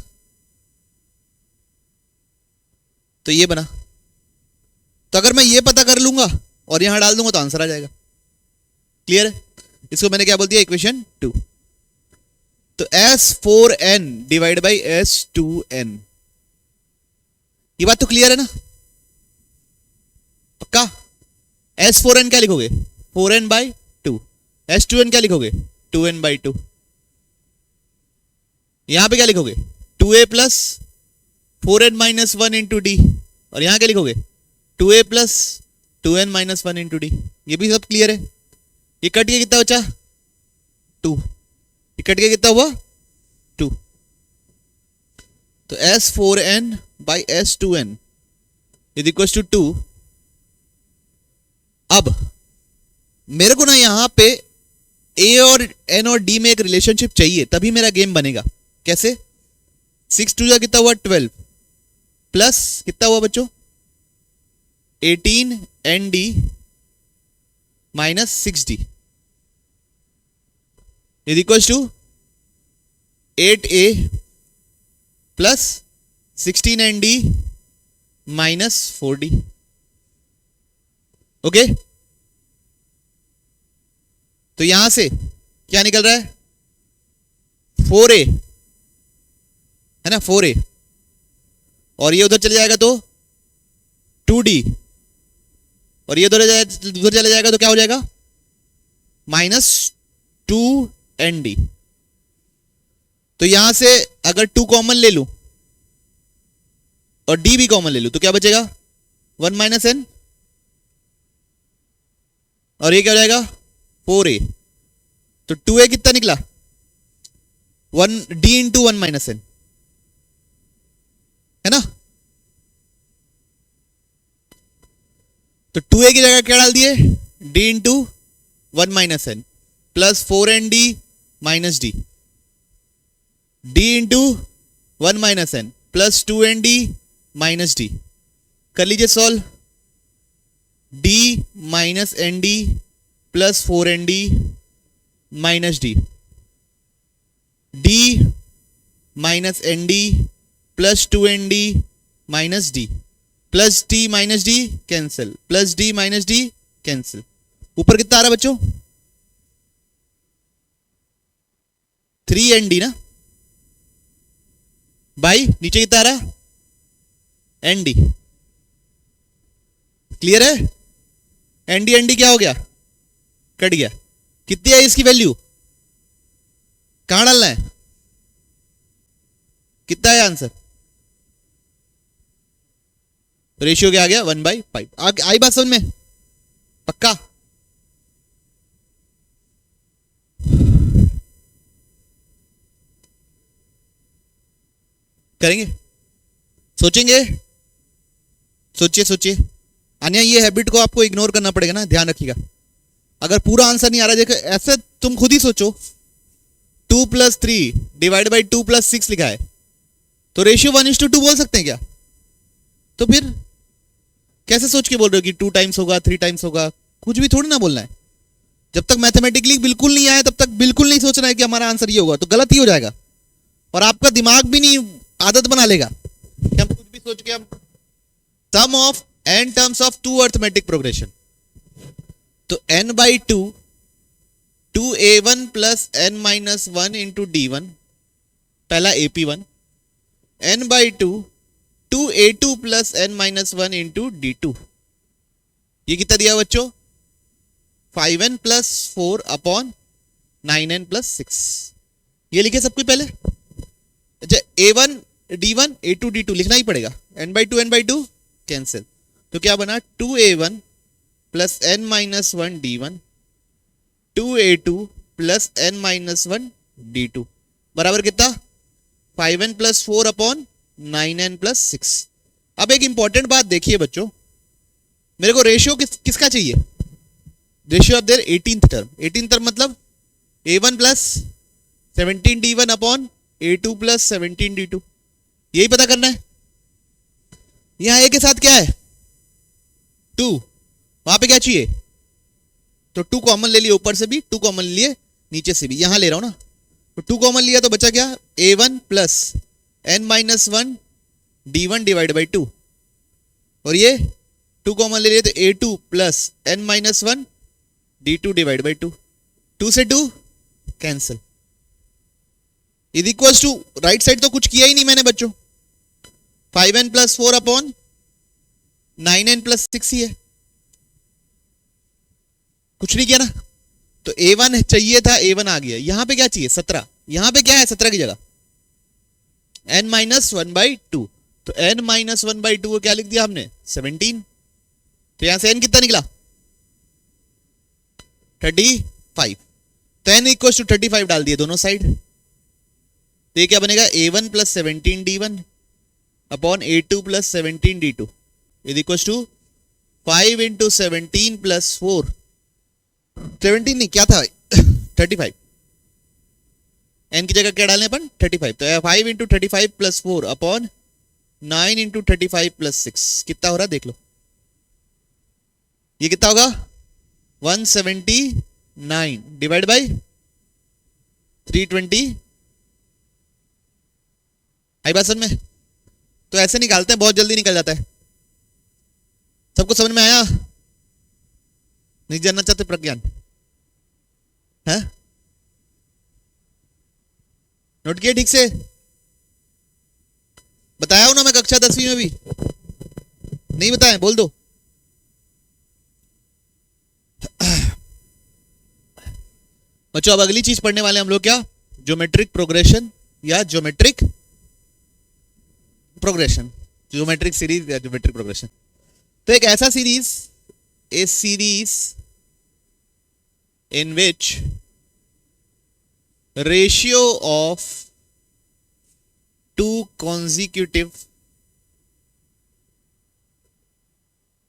तो ये बना। तो अगर मैं ये पता कर लूंगा और यहां डाल दूंगा तो आंसर आ जाएगा। क्लियर है? इसको मैंने क्या बोल दिया? इक्वेशन 2। तो s4n डिवाइड बाई s2n, ये बात तो क्लियर है ना? पक्का? s4n क्या लिखोगे? 4n/2। s2n क्या लिखोगे? 2n/2। यहां पे क्या लिखोगे? 2a plus 4n-1 into D, और यहां क्या लिखोगे? 2a plus 2n-1 into d. ये भी सब क्लियर है? ये कट के कितना बचा? 2। ये कट के कितना हुआ? 2। तो s4n by s2n is equal to 2। अब मेरे को ना यहां पे a और n और d में एक रिलेशनशिप चाहिए, तभी मेरा गेम बनेगा। कैसे? 6 2 जा कितना हुआ? 12 प्लस कितना हुआ बच्चों? 18 nd minus 6d is equal to 8a plus 16 nd minus 4d। Okay, तो यहां से क्या निकल रहा है? 4a है ना, 4a, और ये उधर चले जाएगा तो 2d, और ये उधर चले जाएगा तो क्या हो जाएगा? Minus 2nd। तो यहां से अगर 2 कॉमन ले लूं और d भी कॉमन ले लूं तो क्या बचेगा? 1 माइनस n, और ये क्या हो जाएगा? 4a। तो 2a कितना निकला? 1d इंटू 1 माइनस n, है ना? तो 2a की जगह क्या डाल दिए? d into 1 minus n plus 4nd minus d, d into 1 minus n plus 2nd minus d। कर लीजिए solve. d minus nd plus 4nd minus d, d minus nd plus 2nd minus d, plus d minus d cancel, plus d minus d cancel. ऊपर कितना आ रहा बच्चों? 3nd ना, by नीचे कितना आ रहा? nd। क्लियर है? nd क्या हो गया? कट गया। कितनी है इसकी वैल्यू? कहां डालना है? कितना है आंसर? रेशियो क्या आ गया? 1/5। आई बात समझ में? पक्का? करेंगे? सोचेंगे? सोचिए सोचिए। अन्य ये हैबिट को आपको इग्नोर करना पड़ेगा ना, ध्यान रखिएगा। अगर पूरा आंसर नहीं आ रहा, देखो ऐसे तुम खुद ही सोचो। 2 + 3 डिवाइड बाई 2 + 6 लिखा है, तो रेशियो 1:2 बोल सकते हैं क्या? तो फिर कैसे सोच के बोल रहे हो कि 2 टाइम्स होगा, 3 टाइम्स होगा? कुछ भी थोड़ी ना बोलना है। जब तक मैथमेटिकली बिल्कुल नहीं आया तब तक बिल्कुल नहीं सोचना है कि हमारा आंसर ये होगा, तो गलत ही हो जाएगा। और आपका दिमाग भी नहीं आदत बना लेगा कि हम कुछ भी सोच के हम sum of n terms of two arithmetic progression, तो n by two 2a1 plus n minus one into d1, पहला AP1, n by two 2a2 plus n minus one into d2, ये कितना दिया बच्चों 5n plus 4 upon 9n plus 6, ये लिखे सबको पहले। अच्छा a1 d1 a2 d2 लिखना ही पड़ेगा, n बाई टू कैंसिल, तो क्या बना 2a1 plus n minus one d1 2a2 plus n minus one d2 बराबर कितना 5n plus 4 upon 9n plus 6। अब एक इंपॉर्टेंट बात देखिए बच्चों, मेरे को रेशियो किसका चाहिए, ratio of their 18th term, 18th term मतलब a1 plus 17 d1 upon a2 plus 17 d2, यही पता करना है। यहां a के साथ क्या है 2, वहां पे क्या चाहिए, तो 2 कॉमन ले लिए, ऊपर से भी 2 कॉमन ले लिए, नीचे से भी, यहां ले रहा हूं ना, तो 2 कॉमन लिया तो बचा क्या a1 plus n minus one d1 divide by 2, और ये 2 कॉमन ले लिए तो a2 plus n minus one d2 divide by 2, 2 से 2 cancel, is equals to right side तो कुछ किया ही नहीं मैंने बच्चों, 5n plus 4 upon 9n plus 6 ही है, कुछ नहीं किया ना, तो a1 चाहिए था, a1 आ गया, यहां पे क्या चाहिए 17, यहां पे क्या है 17 की जगह n minus one by two, तो n minus one by two को क्या लिख दिया हमने 17, तो यहां से n कितना निकला 35, तो n इक्वल टू 35 डाल दिए दोनों साइड, तो ये क्या बनेगा a1 plus 17 d1 upon a2 plus 17 d2 is equal to 5 into 17 plus 4, 17 नहीं क्या था 35, n की जगह क्या डालने अपन 35, तो 5 into 35 plus 4 upon 9 into 35 plus 6 कितना हो रहा देख लो, ये कितना होगा 179 डिवाइड बाई 320, आई बात समझ में, तो ऐसे निकालते हैं, बहुत जल्दी निकल जाता है, सबको समझ में आया, नहीं जानना चाहते प्रज्ञान है, नोट किया ठीक से, बताया हूं ना मैं कक्षा 10वीं में भी, नहीं बताया बोल दो, बच्चों अब अगली चीज पढ़ने वाले हम लोग क्या, ज्योमेट्रिक प्रोग्रेशन या ज्योमेट्रिक प्रोग्रेशन, ज्योमेट्रिक सीरीज या ज्योमेट्रिक प्रोग्रेशन, तो एक ऐसा series, A series in which ratio of two consecutive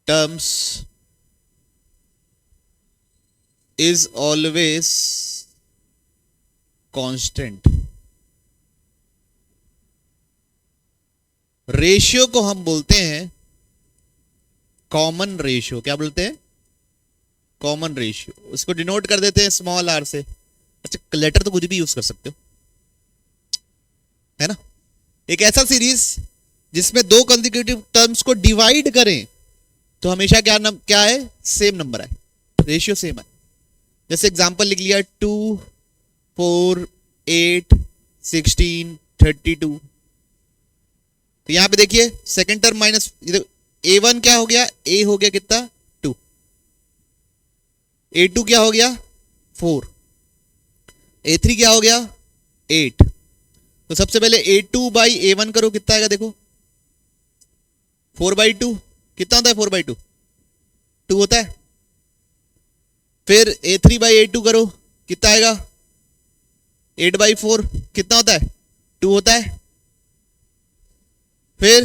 terms is always constant, ratio को हम बोलते हैं कॉमन रेशियो, क्या बोलते हैं कॉमन रेशियो, उसको डिनोट कर देते हैं स्मॉल आर से, अच्छा लेटर तो कुछ भी यूज कर सकते हो, है ना, एक ऐसा सीरीज जिसमें दो कंसेक्यूटिव टर्म्स को डिवाइड करें तो हमेशा क्या है सेम नंबर है, रेशियो सेम है, जैसे एग्जांपल लिख लिया 2 4 8 16 32, तो यहां पे देखिए सेकंड टर्म माइनस a1 क्या हो गया, a हो गया कितना 2, a2 क्या हो गया 4, a3 क्या हो गया 8, तो सबसे पहले a2 बाई a1 करो कितना आएगा देखो 4/2, कितना होता है 4/2 2 होता है, फिर a3 बाई a2 करो कितना आएगा 8/4 कितना होता है 2 होता है, फिर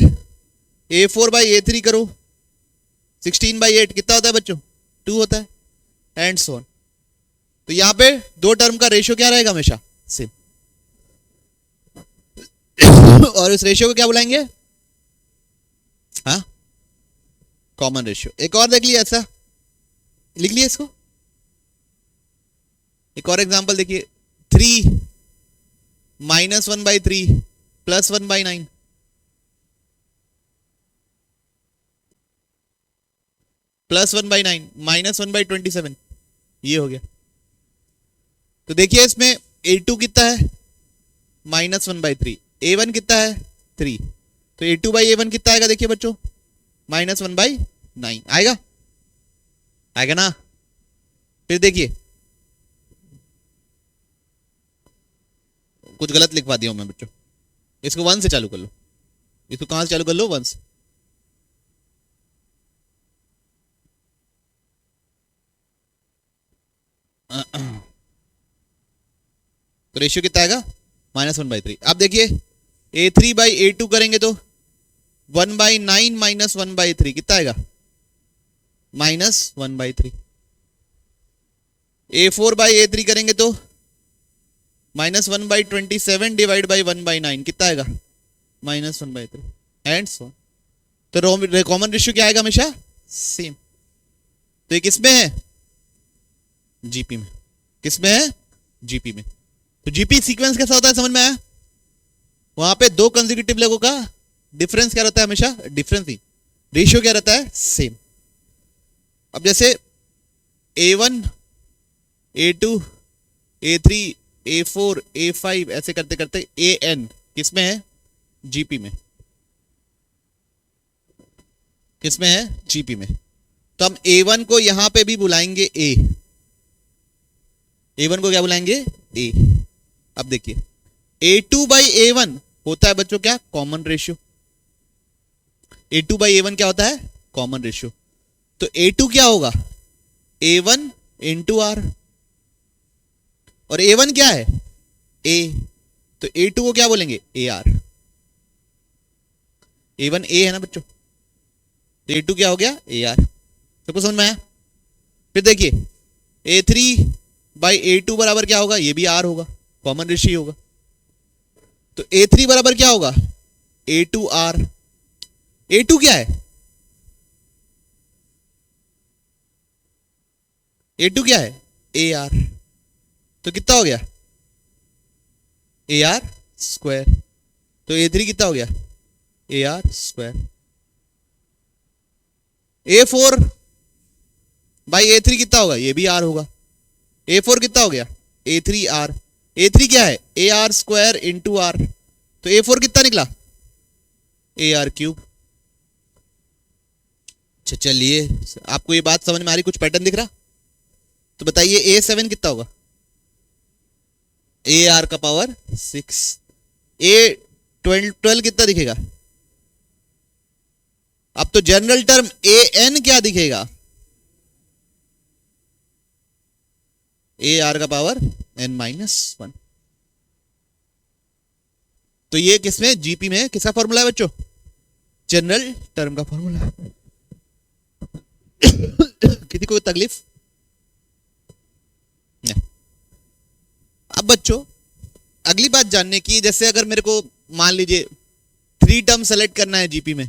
a4 बाई a3 करो 16/8 कितना होता है बच्चों 2 होता है, एंड सो ऑन, तो यहां पे दो टर्म का रेशियो क्या रहेगा हमेशा सेम, और इस रेशियो को क्या बुलाएंगे हाँ कॉमन रेशियो। एक और देख लिया ऐसा, लिख लिया इसको, एक और एग्जांपल देखिए 3 -1/3 +1/9, +1/9 -1/27, ये हो गया। तो देखिए इसमें A2 कितना है, -1/3, A1 कितना है 3, तो A2/A1 कितना आएगा देखिए बच्चों, -1/9 आएगा, आएगा ना। फिर देखिए कुछ गलत लिखवा दिया हूं मैं बच्चों, इसको 1 से चालू कर लो, इसको कहां से चालू कर लो, 1 से। तो रेशियो कितना आएगा, -1/3। अब देखिए A3/A2 करेंगे तो 1/9 -1/3 कितना आएगा, -1/3। A4/A3 करेंगे तो -1/27 डिवाइड बाई 1/9 कितना आएगा, -1/3 एंड सो। तो कॉमन रेशियो क्या आएगा हमेशा, सेम। तो ये किसमें है, जीपी में। किसमें है, जीपी में। तो जीपी सीक्वेंस कैसा होता है समझ में आया, वहां पे दो कंसेक्यूटिव लेगों का डिफरेंस क्या रहता है, हमेशा डिफरेंस ही, रेशियो क्या रहता है, सेम। अब जैसे A1 A2 A3 A4 A5 ऐसे करते करते AN किसमें है, जीपी में। किसमें है, जीपी में। तो हम A1 को यहां पे भी बुलाएंगे A, A1 को क्या बुलाएंगे, A। अब देखिए A2/A1 होता है बच्चों क्या, कॉमन रेशियो। A2/A1 क्या होता है, कॉमन रेशियो। तो A2 क्या होगा, A1 इंटू R, और A1 क्या है, A, तो A2 को क्या बोलेंगे, AR। A1 A है ना बच्चों, तो A2 क्या हो गया, AR। सबको समझ में आया। फिर देखिए A3/A2 बराबर क्या होगा, ये भी R होगा, कॉमन रेशियो होगा। तो A3 बराबर क्या होगा, A2R। A2 क्या है, A2 क्या है, AR। तो कितना हो गया, AR स्क्वायर। तो A3 कितना हो गया, AR स्क्वायर। A4/A3 कितना होगा, ये भी R होगा। A4 कितना हो गया, A3R। A3 क्या है, AR स्क्वायर इंटू R। तो A4 कितना निकला, AR क्यूब। अच्छा चलिए, आपको ये बात समझ में आ रही, कुछ पैटर्न दिख रहा। तो बताइए A7 कितना होगा, AR का पावर 6। A12 कितना दिखेगा, अब तो जनरल टर्म AN क्या दिखेगा, AR का पावर N-1। तो ये किसमें, जीपी में किसका फॉर्मूला है बच्चों, जनरल टर्म का फॉर्मूला है। किसी को तकलीफ नहीं। अब बच्चों अगली बात जानने की, जैसे अगर मेरे को मान लीजिए 3 टर्म सेलेक्ट करना है जीपी में,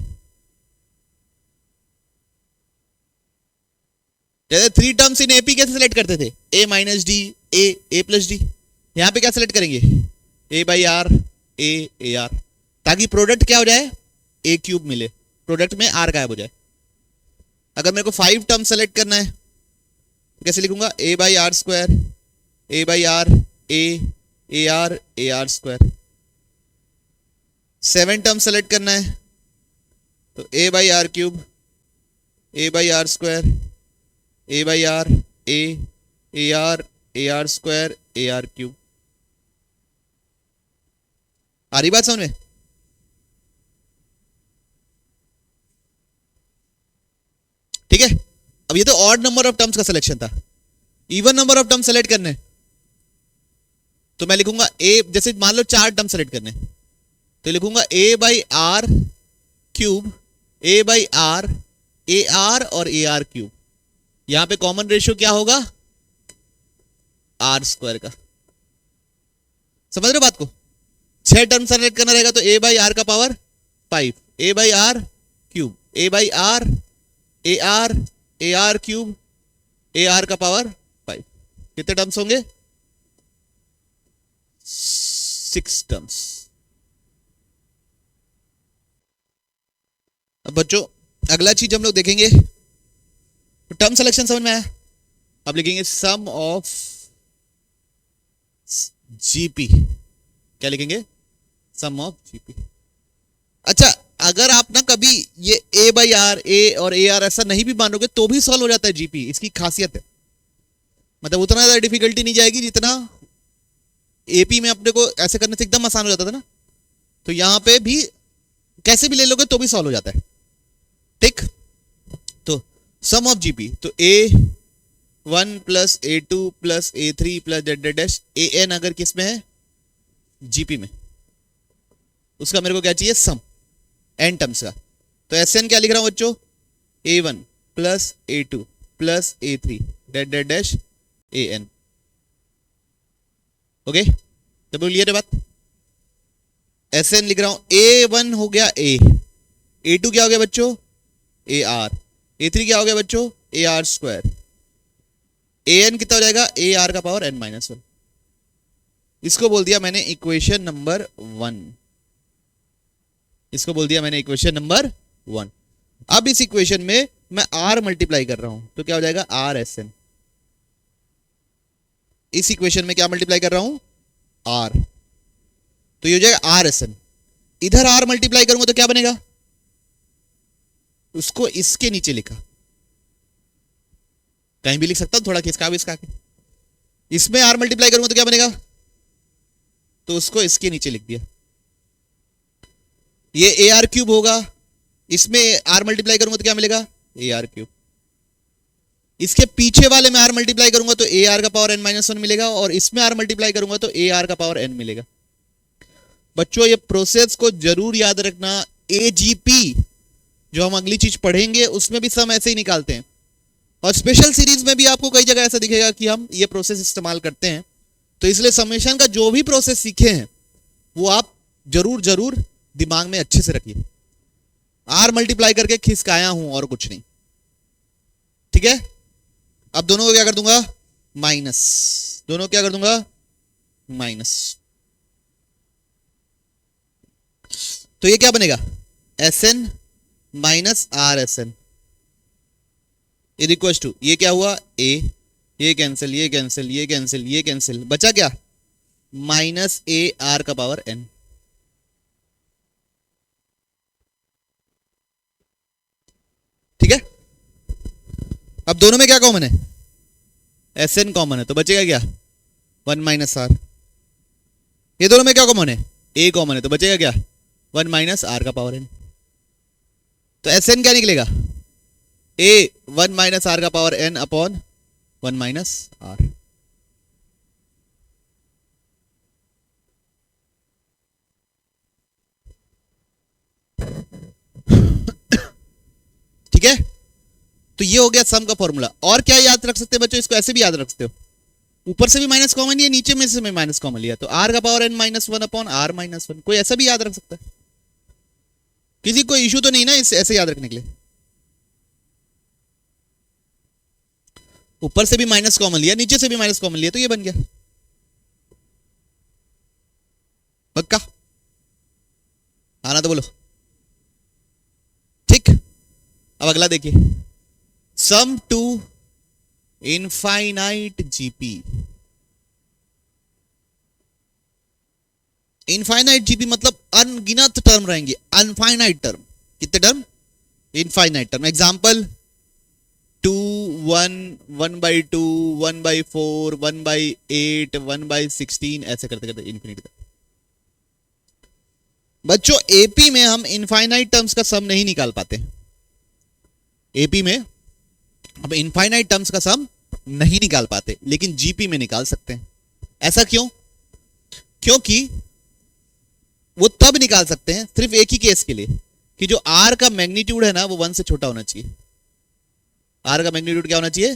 जैसे 3 टर्म्स इन एपी कैसे सेलेक्ट करते थे, A minus D A plus D. यहां पे क्या सेलेक्ट करेंगे, A/R A AR, ताकि प्रोडक्ट क्या हो जाए, A क्यूब मिले, प्रोडक्ट में R गायब हो जाए। अगर मेरे को 5 टर्म सेलेक्ट करना है तो कैसे लिखूंगा, A/R square A/R AR AR square. 7 term select करना है तो A/R cube A/R square A/R AR AR square AR cube. आ रही बात समझ में, ठीक है। अब ये तो ऑड नंबर ऑफ टर्म्स का सिलेक्शन था, even number of terms select करने, तो मैं लिखूंगा A, जैसे मान लो 4 टर्म सेलेक्ट करने, तो लिखूंगा A/R क्यूब A/R AR और AR क्यूब। यहां पे कॉमन रेशियो क्या होगा, R स्क्वायर का। समझ रहे हो बात को, 6 टर्म सेलेक्ट करना रहेगा तो A/R का power 5 A/R cube A/R AR AR cube AR का पावर 5। कितने टर्म्स होंगे, 6 टर्म्स। अब बच्चों अगला चीज हम लोग देखेंगे, तो टर्म सिलेक्शन समझ में आया। अब लिखेंगे सम ऑफ जीपी, क्या लिखेंगे, सम ऑफ जीपी। अच्छा, अगर आप ना कभी ये ए बाई आर, ए और ए आर ऐसा नहीं भी मानोगे तो भी सॉल्व हो जाता है जीपी, इसकी खासियत है। मतलब उतना ज्यादा डिफिकल्टी नहीं जाएगी जितना एपी में अपने को ऐसे करने से एकदम आसान हो जाता था ना, तो यहां पे भी कैसे भी ले लोगे तो भी सॉल्व हो जाता है। ठीक, तो सम ऑफ जीपी, तो A1 plus A2 plus A3 plus Z dash AN अगर किस में है, जीपी में, उसका मेरे को क्या चाहिए, सम एन टर्म्स का। तो SN क्या लिख रहा हूं बच्चों, A1 plus A2 plus A3 dead dash AN। Okay, तो बोलिए बात। SN लिख रहा हूं, A1 हो गया A, A2 क्या हो गया बच्चों, AR, A3 क्या हो गया बच्चों, AR स्क्वायर, AN कितना हो जाएगा, AR का पावर n माइनस 1। इसको बोल दिया मैंने इक्वेशन नंबर 1, इसको बोल दिया मैंने इक्वेशन नंबर 1। अब इस इक्वेशन में मैं R मल्टीप्लाई कर रहा हूं तो क्या हो जाएगा, RSN। इस इक्वेशन में क्या मल्टीप्लाई कर रहा हूं, R, तो ये हो जाएगा RSN। इधर R मल्टीप्लाई करूंगा तो क्या बनेगा, उसको इसके नीचे लिखा, कहीं भी लिख सकता हूं, थोड़ा खिसका विसका के। इसमें R मल्टीप्लाई करूंगा तो क्या बनेगा, तो उसको इसके नीचे लिख दिया। ये AR क्यूब होगा, इसमें R मल्टीप्लाई करूंगा तो क्या मिलेगा, AR क्यूब। इसके पीछे वाले में R मल्टीप्लाई करूंगा तो AR का पावर n माइनस 1 मिलेगा, और इसमें R मल्टीप्लाई करूंगा तो AR का पावर n मिलेगा। बच्चों ये प्रोसेस को जरूर याद रखना, AGP जो हम अगली चीज पढ़ेंगे उसमें भी सम ऐसे ही निकालते हैं, और स्पेशल सीरीज में भी आपको कई जगह ऐसा दिखेगा कि हम ये प्रोसेस इस्तेमाल करते हैं। तो इसलिए समेशन का जो भी प्रोसेस सीखे हैं वो आप जरूर जरूर दिमाग में अच्छे से रखिए। R मल्टीप्लाई करके खिसकाया हूं और कुछ नहीं, ठीक है। अब दोनों को क्या कर दूंगा, माइनस, दोनों क्या कर दूंगा, माइनस। तो ये क्या बनेगा, SN minus RSN is equal to, ये क्या हुआ, A, ये कैंसिल, ये कैंसिल, ये कैंसिल, ये कैंसिल, बचा क्या, माइनस AR का पावर n। ठीक है। अब दोनों में क्या कॉमन है, SN कॉमन है, तो बचेगा क्या, 1 माइनस R। ये दोनों में क्या कॉमन है, A कॉमन है, तो बचेगा क्या, 1 माइनस R का पावर n। तो SN क्या निकलेगा, A 1 माइनस R का power n upon 1 minus R। ठीक है, तो ये हो गया सम का फॉर्मूला। और क्या याद रख सकते हैं बच्चों, इसको ऐसे भी याद रख सकते हो, ऊपर से भी माइनस कॉमन लिया, नीचे में से भी माइनस कॉमन लिया, तो R का power n minus 1 upon R minus 1, कोई ऐसा भी याद रख सकता है, किसी को इशू तो नहीं ना इस ऐसे याद रखने के लिए। ऊपर से भी माइनस कॉमन लिया, नीचे से भी माइनस कॉमन लिया, तो ये बन गया पक्का, आना तो बोलो। ठीक, अब अगला देखिए, sum to infinite GP. Infinite GP मतलब अनगिनत टर्म रहेंगे, अनफाइनाइट टर्म, कितने टर्म, इनफाइनाइट टर्म। एग्जाम्पल 2 1 1/2 1/4 1/8 1/16 ऐसे करते करते इन्फिनिटी तक। बच्चों एपी में हम इनफाइनाइट टर्म्स का सम नहीं निकाल पाते, एपी में हम इनफाइनाइट टर्म्स का सम नहीं निकाल पाते, लेकिन जीपी में निकाल सकते हैं। ऐसा क्यों, क्योंकि वो तब निकाल सकते हैं सिर्फ एक ही केस के लिए, कि जो आर का मैग्नीट्यूड है ना वो 1 से छोटा होना चाहिए। आर का मैग्नीट्यूड क्या होना चाहिए,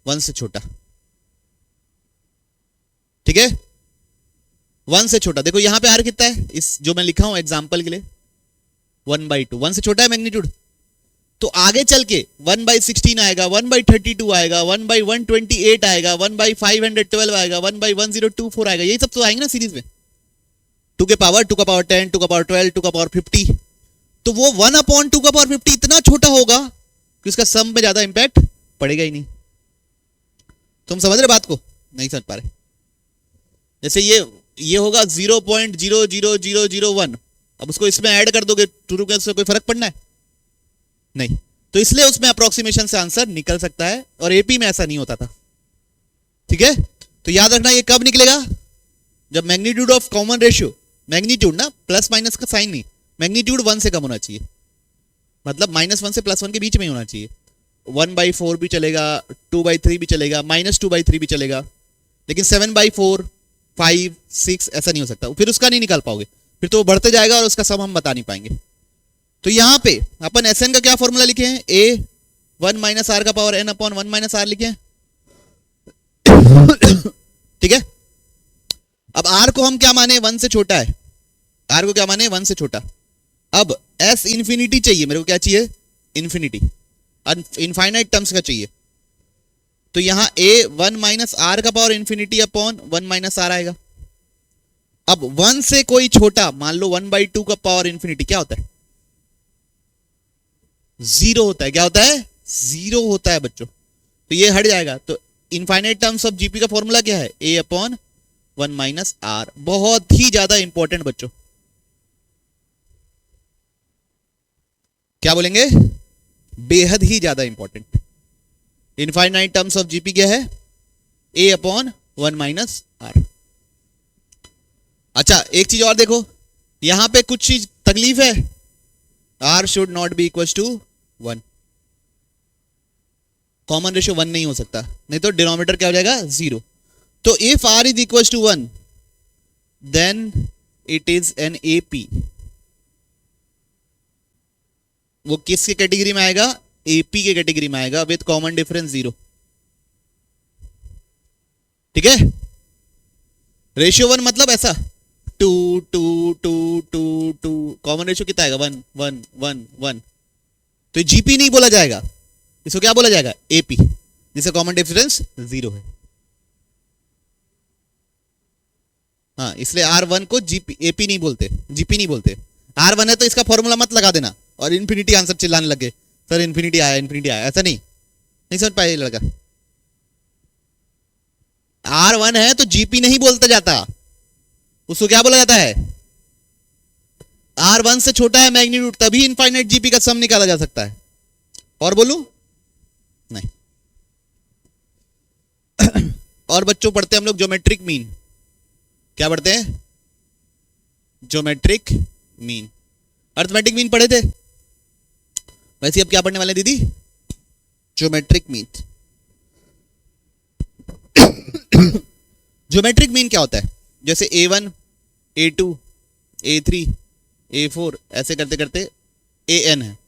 1 से छोटा। ठीक है, 1 से छोटा। देखो यहां पे आर कितना है, इस जो मैं लिखा हूं एग्जांपल के लिए 1/2, 1 से छोटा है मैग्नीट्यूड। तो आगे चल के 1/16 आएगा, 1/32 आएगा, 1/128 आएगा, 1/512 आएगा, 1/1024 आएगा, यही सब तो आएंगे ना सीरीज में। 2 के पावर 2 का पावर 10 2 का पावर 12 2 का पावर 50। तो वो 1/2 का पावर 50 इतना छोटा होगा कि उसका सम पे ज्यादा इंपैक्ट पड़ेगा ही नहीं। तुम समझ रहे बात को? नहीं समझ पा रहे? जैसे ये होगा 0.00001, अब उसको इसमें ऐड कर दोगे टू के, उससे कोई फर्क पड़ना है? नहीं। तो इसलिए उसमें अप्रोक्सीमेशन से आंसर निकल सकता है, और एपी में ऐसा नहीं होता था। ठीक है, तो याद रखना ये कब निकलेगा? जब magnitude of common ratio, magnitude ना, प्लस माइनस का साइन नहीं, मैग्नीट्यूड 1 से कम होना चाहिए, मतलब -1 से +1 के बीच में ही होना चाहिए। 1/4 भी चलेगा, 2/3 भी चलेगा, -2/3 भी चलेगा, लेकिन 7/4, 5, 6 ऐसा नहीं हो सकता, फिर उसका नहीं निकाल पाओगे, फिर तो वो बढ़ते जाएगा और उसका सम हम बता नहीं पाएंगे। तो यहां पे अपन Sn का क्या फॉर्मूला लिखे हैं? a 1 - r का पावर n अपॉन 1 - r लिखे हैं। ठीक है, अब r को हम क्या माने? 1 से छोटा है, r को क्या माने? 1 से छोटा। अब s इंफिनिटी चाहिए मेरे को, क्या चाहिए? इंफिनिटी, इनफाइनाइट टर्म्स का चाहिए। तो यहां a 1 - r का पावर इंफिनिटी अपॉन 1 - r आएगा। अब 1 से कोई छोटा, मान लो 1/2 का पावर इंफिनिटी, क्या होता है? 0 होता है। क्या होता है? 0 होता है बच्चों। तो ये हट जाएगा। तो इनफाइनाइट टर्म्स ऑफ जीपी का फॉर्मूला क्या है? a upon 1 - r। बहुत ही ज्यादा इंपॉर्टेंट बच्चों, क्या बोलेंगे? बेहद ही ज्यादा important. Infinite terms of GP क्या है? a upon 1 - r। अच्छा, एक चीज और देखो, यहां पे कुछ चीज तकलीफ है, r should not be equal to 1। Common ratio 1 नहीं हो सकता, नहीं तो डिनोमिनेटर क्या हो जाएगा? 0। तो if r is equal to 1 then it is an AP। वो किसके कैटेगरी में आएगा? AP के कैटेगरी में आएगा, विद कॉमन डिफरेंस 0। ठीक है, रेशियो 1 मतलब ऐसा 2 2 2 2 2, कॉमन रेशियो कितना आएगा? 1 1 1 1। तो जीपी नहीं बोला जाएगा, इसको क्या बोला जाएगा? AP, जिसे कॉमन डिफरेंस 0 है। हाँ, इसलिए R1 को जीपी AP नहीं बोलते, जीपी नहीं बोलते। R1 है तो इसका फॉर्मूला मत लगा देना और इन्फिनिटी आंसर चिल्लाने लगे, सर इन्फिनिटी आया, इन्फिनिटी आया। ऐसा नहीं, नहीं समझ पाए लड़का। R1 है तो जीपी नहीं बोलता जाता, उसको क्या बोला जाता है? R1 से छोटा है मैग्नीट्यूड, तभी इनफाइनाइट जीपी का सम निकाला जा सकता है। और बोलूं? नहीं। और बच्चों पढ़ते हैं हम लोग ज्योमेट्रिक मीन। क्या पढ़ते हैं? Geometric mean. अर्थमेटिक मीन पढ़े थे, वैसे अब क्या पढ़ने वाले दीदी? Geometric mean. ज्योमेट्रिक मीन क्या होता है? जैसे A1, A2, A3, A4 ऐसे करते करते AN है,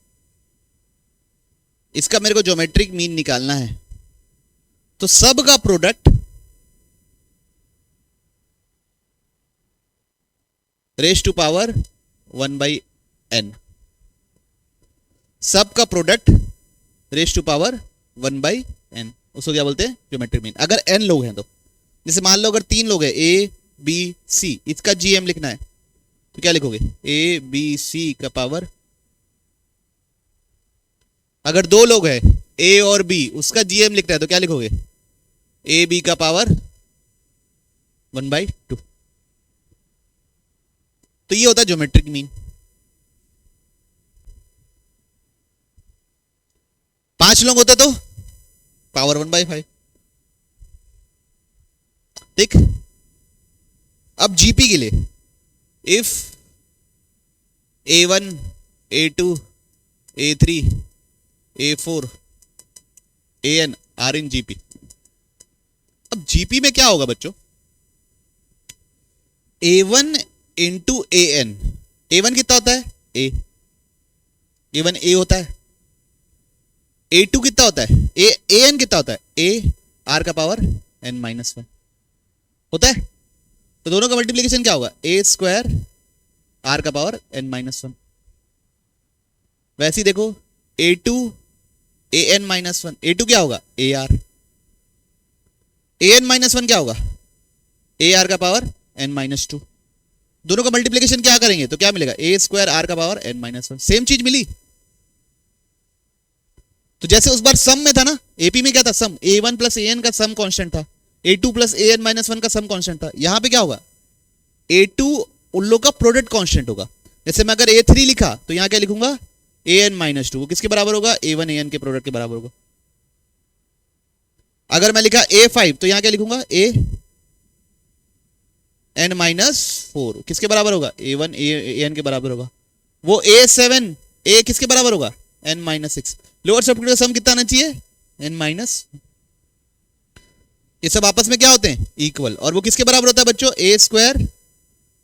इसका मेरे को ज्योमेट्रिक मीन निकालना है। तो सब का product raise to power 1/n, सब का product raise to power 1/n, उसको क्या बोलते हैं? Geometric mean. अगर n लोग हैं तो, जैसे मान लो अगर 3 लोग हैं A B C, इसका GM लिखना है तो क्या लिखोगे? A B C का पावर। अगर 2 लोग हैं A और B, उसका GM लिखना है तो क्या लिखोगे? A B का पावर 1/2। तो ये होता है ज्योमेट्रिक मीन। 5 लोग होते तो पावर 1/5। ठीक। अब जीपी के लिए, if A1, A2, A3, A4, AN are in GP. अब जीपी में क्या होगा बच्चों? A1 into AN। A1 कितना होता है? A। A1 A होता है। A2 कितना होता है? AN कितना होता है? A R का पावर n-1 होता है। तो दोनों का मल्टीप्लीकेशन क्या होगा? A² R का पावर n-1। वैसे ही देखो A2 AN-1, A2 क्या होगा? AR। AN-1 क्या होगा? AR का पावर n-2। दोनों का मल्टीप्लीकेशन क्या करेंगे तो क्या मिलेगा? A² R का पावर n-1। सेम चीज मिली। तो जैसे उस बार सम में था ना, एपी में क्या था, सम A1 प्लस AN का सम कांस्टेंट था, A2 प्लस AN माइनस 1 का सम कांस्टेंट था। यहां पे क्या होगा, A2 उन लोग का प्रोडक्ट कांस्टेंट होगा। जैसे मैं अगर A3 लिखा तो यहां क्या लिखूंगा, AN माइनस 2, वो किसके बराबर होगा, A1 AN के प्रोडक्ट के बराबर होगा। अगर मैं लिखा A5 तो यहां क्या लिखूंगा, AN माइनस 4 किसके बराबर होगा, A1 AN के बराबर होगा। वो A7 A किसके बराबर होगा, N माइनस 6। लोअर सब का सम कितना आना चाहिए, N माइनस। ये सब आपस में क्या होते हैं, इक्वल। और वो किसके बराबर होता है बच्चों, A स्क्वायर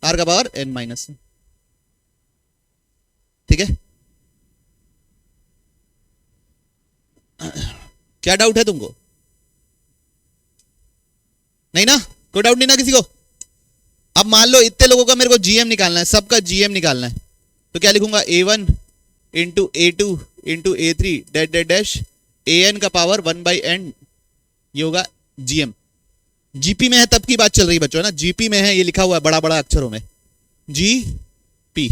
R का पावर N माइनस। ठीक है, क्या डाउट है तुमको, नहीं ना, कोई डाउट नहीं ना किसी को। अब मान लो इतने लोगों का मेरे को जीएम निकालना है, सबका जीएम निकालना है, तो क्या लिखूंगा, A1 into A2 into A3 dash dash dash AN का पावर 1/n, ये होगा जीएम। जीपी में है तब की बात चल रही है बच्चों, ना जीपी में है, ये लिखा हुआ है बड़ा बड़ा अक्षरों में जीपी।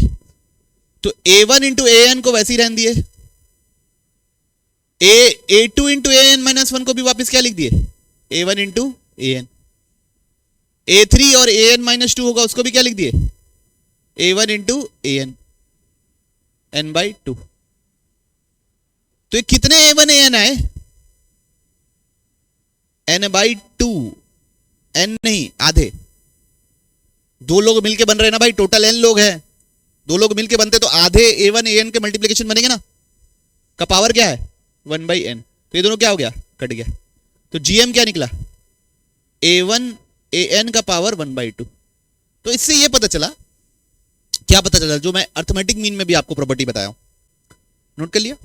तो A1 इंटू AN को वैसे ही रहने दिए, A2 इंटू AN माइनस 1 को भी वापस क्या लिख दिए, A1 इंटू AN। A3 और AN माइनस 2 होगा, उसको भी क्या लिख दिए, A1 इंटू AN N/2। तो ये कितने A1 AN आए, N/2, N नहीं आधे। दो लोग मिलके बन रहे हैं ना भाई, टोटल N लोग हैं, दो लोग मिलके बनते तो आधे A1 AN के मल्टीप्लीकेशन बनेंगे ना, का पावर क्या है 1/n। तो ये दोनों क्या हो गया, कट गया। तो GM क्या निकला, A1 AN का पावर 1/2। तो इससे ये पता चला, क्या पता चला, जो मैं अर्थमेटिक मीन में भी आपको प्रॉपर्टी बताया हूं, नोट कर लिया।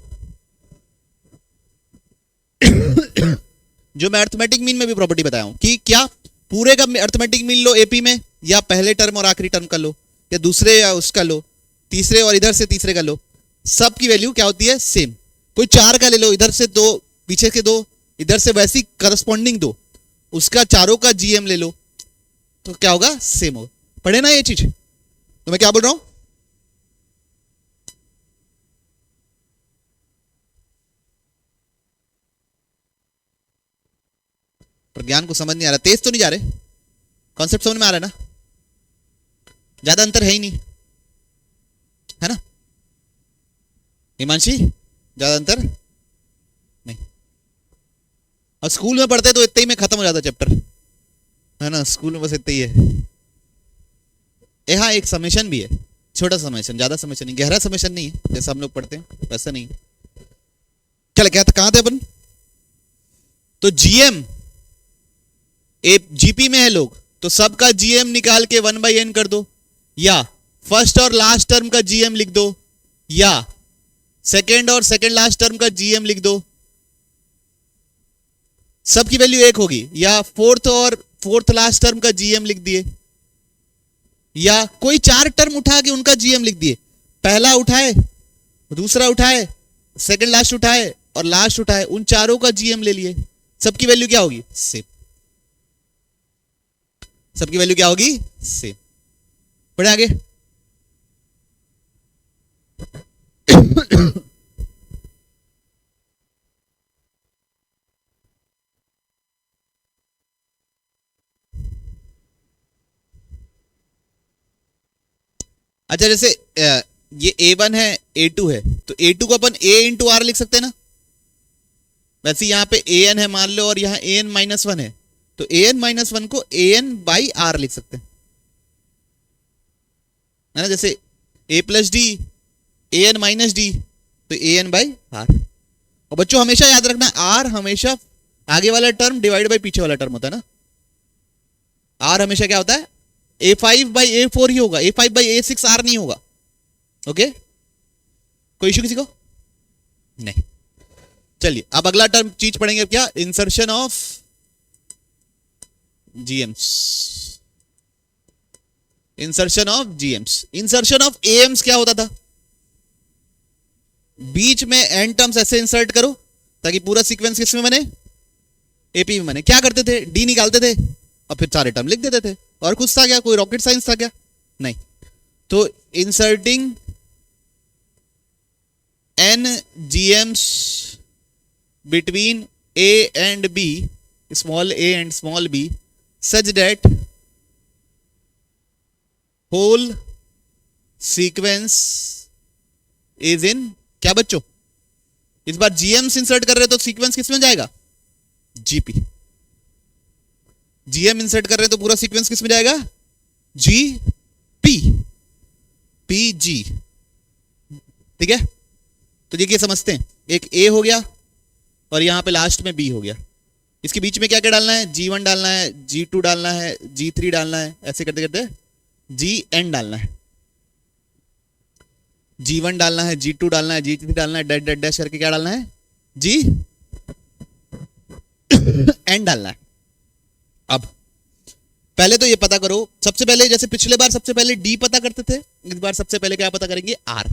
जो मैं अर्थमेटिक मीन में भी प्रॉपर्टी बताया हूं कि क्या पूरे का अर्थमेटिक मीन लो एपी में, या पहले टर्म और आखिरी टर्म का लो, या दूसरे या उसका लो, तीसरे और इधर से तीसरे का लो, सब की वैल्यू क्या होती है, सेम। कोई 4 का ले लो, इधर से 2, पीछे के 2, इधर से वैसी करस्पॉन्डिंग 2, उसका चारों का जीएम ले लो, तो क्या होगा, सेम होगा। पढ़े ना ये चीज, तो मैं क्या बोल रहा हूं, पर ज्ञान को समझ नहीं आ रहा, तेज तो नहीं जा रहे, कॉन्सेप्ट समझ में आ रहा है ना, ज्यादा अंतर है ही नहीं, है ना हिमांशी, ज्यादा अंतर नहीं। और स्कूल में पढ़ते तो इतने ही में खत्म हो जाता चैप्टर, है ना, स्कूल में बस इतना ही है। यहाँ एक समेशन भी है, छोटा समेशन, ज्यादा समेशन नहीं, गहरा समेशन नहीं है जैसा हम लोग पढ़ते हैं वैसा नहीं है। चल क्या था, कहां थे अपन, तो जीएम जीपी में है लोग, तो सबका जीएम निकाल के 1/n कर दो, या फर्स्ट और लास्ट टर्म का जीएम लिख दो, या सेकेंड और सेकेंड लास्ट टर्म का जीएम लिख दो, सबकी वैल्यू 1 होगी, या फोर्थ और फोर्थ लास्ट टर्म का जीएम लिख दिए, या कोई 4 टर्म उठा के उनका जीएम लिख दिए, पहला उठाए, दूसरा उठाए, सेकेंड लास्ट उठाए और लास्ट उठाए, उन चारों का जीएम ले लिए, सबकी वैल्यू क्या होगी, सेम। सबकी वैल्यू क्या होगी, सेम। बढ़े आगे, अच्छा जैसे ये A1 है, A2 है, तो A2 को अपन A इंटू आर लिख सकते हैं ना, वैसे यहां पे AN है मान लो, और यहां AN माइनस 1 है, तो AN माइनस 1 को AN/R लिख सकते हैं, है ना, जैसे A plus D AN minus D, तो AN/R। और बच्चों हमेशा याद रखना, R हमेशा आगे वाला टर्म डिवाइड बाय पीछे वाला टर्म होता है ना, R हमेशा क्या होता है, A5/A4 ही होगा, A5/A6 R नहीं होगा। ओके, कोई इशू किसी को नहीं। चलिए अब अगला टर्म चीज पढ़ेंगे क्या, insertion of GMs, insertion of GMs. Insertion of AMs क्या होता था, बीच में एन टर्म्स ऐसे इंसर्ट करो ताकि पूरा सीक्वेंस किस में बने, एपी में बने। क्या करते थे, डी निकालते थे और फिर सारे टर्म लिख देते थे, और कुछ था क्या, कोई रॉकेट साइंस था क्या, नहीं। तो inserting n GMs between A and B, small a and small b, such that whole sequence is in क्या बच्चों, इस बार GM इंसर्ट कर रहे हैं तो सीक्वेंस किस में जाएगा? GP. GM इंसर्ट कर रहे हैं तो पूरा सीक्वेंस किस में जाएगा? GP. PG. ठीक है, तो देखिए समझते हैं, एक A हो गया और यहां पे लास्ट में B हो गया, इसके बीच में क्या क्या डालना है? G1 डालना है, G2 डालना है, G3 डालना है, ऐसे करते करते GN डालना है, G1 डालना है, G2 डालना है, G3 डालना है, डैश डैश डैश करके क्या डालना है? GN डालना है। अब पहले तो ये पता करो, सबसे पहले जैसे पिछले बार सबसे पहले D पता करते थे, इस बार सबसे पहले क्या पता करेंगे? R।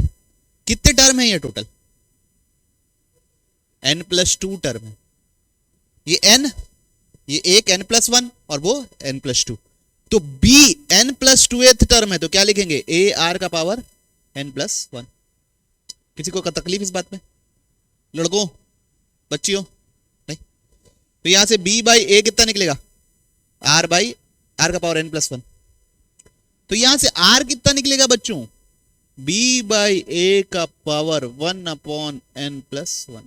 कितने टर्म है ये टोटल? N+2 टर्म है। ये N, ये एक N+1 और वो N+2, तो B N+2th टर्म है, तो क्या लिखेंगे? AR का पावर N+1। किसी को तकलीफ इस बात में? लड़कों, बच्चियों? नहीं। तो यहां से B बाई A कितना निकलेगा? R बाई R का पावर N+1। तो यहां से R कितना निकलेगा बच्चों? B बाई A का power 1/N+1।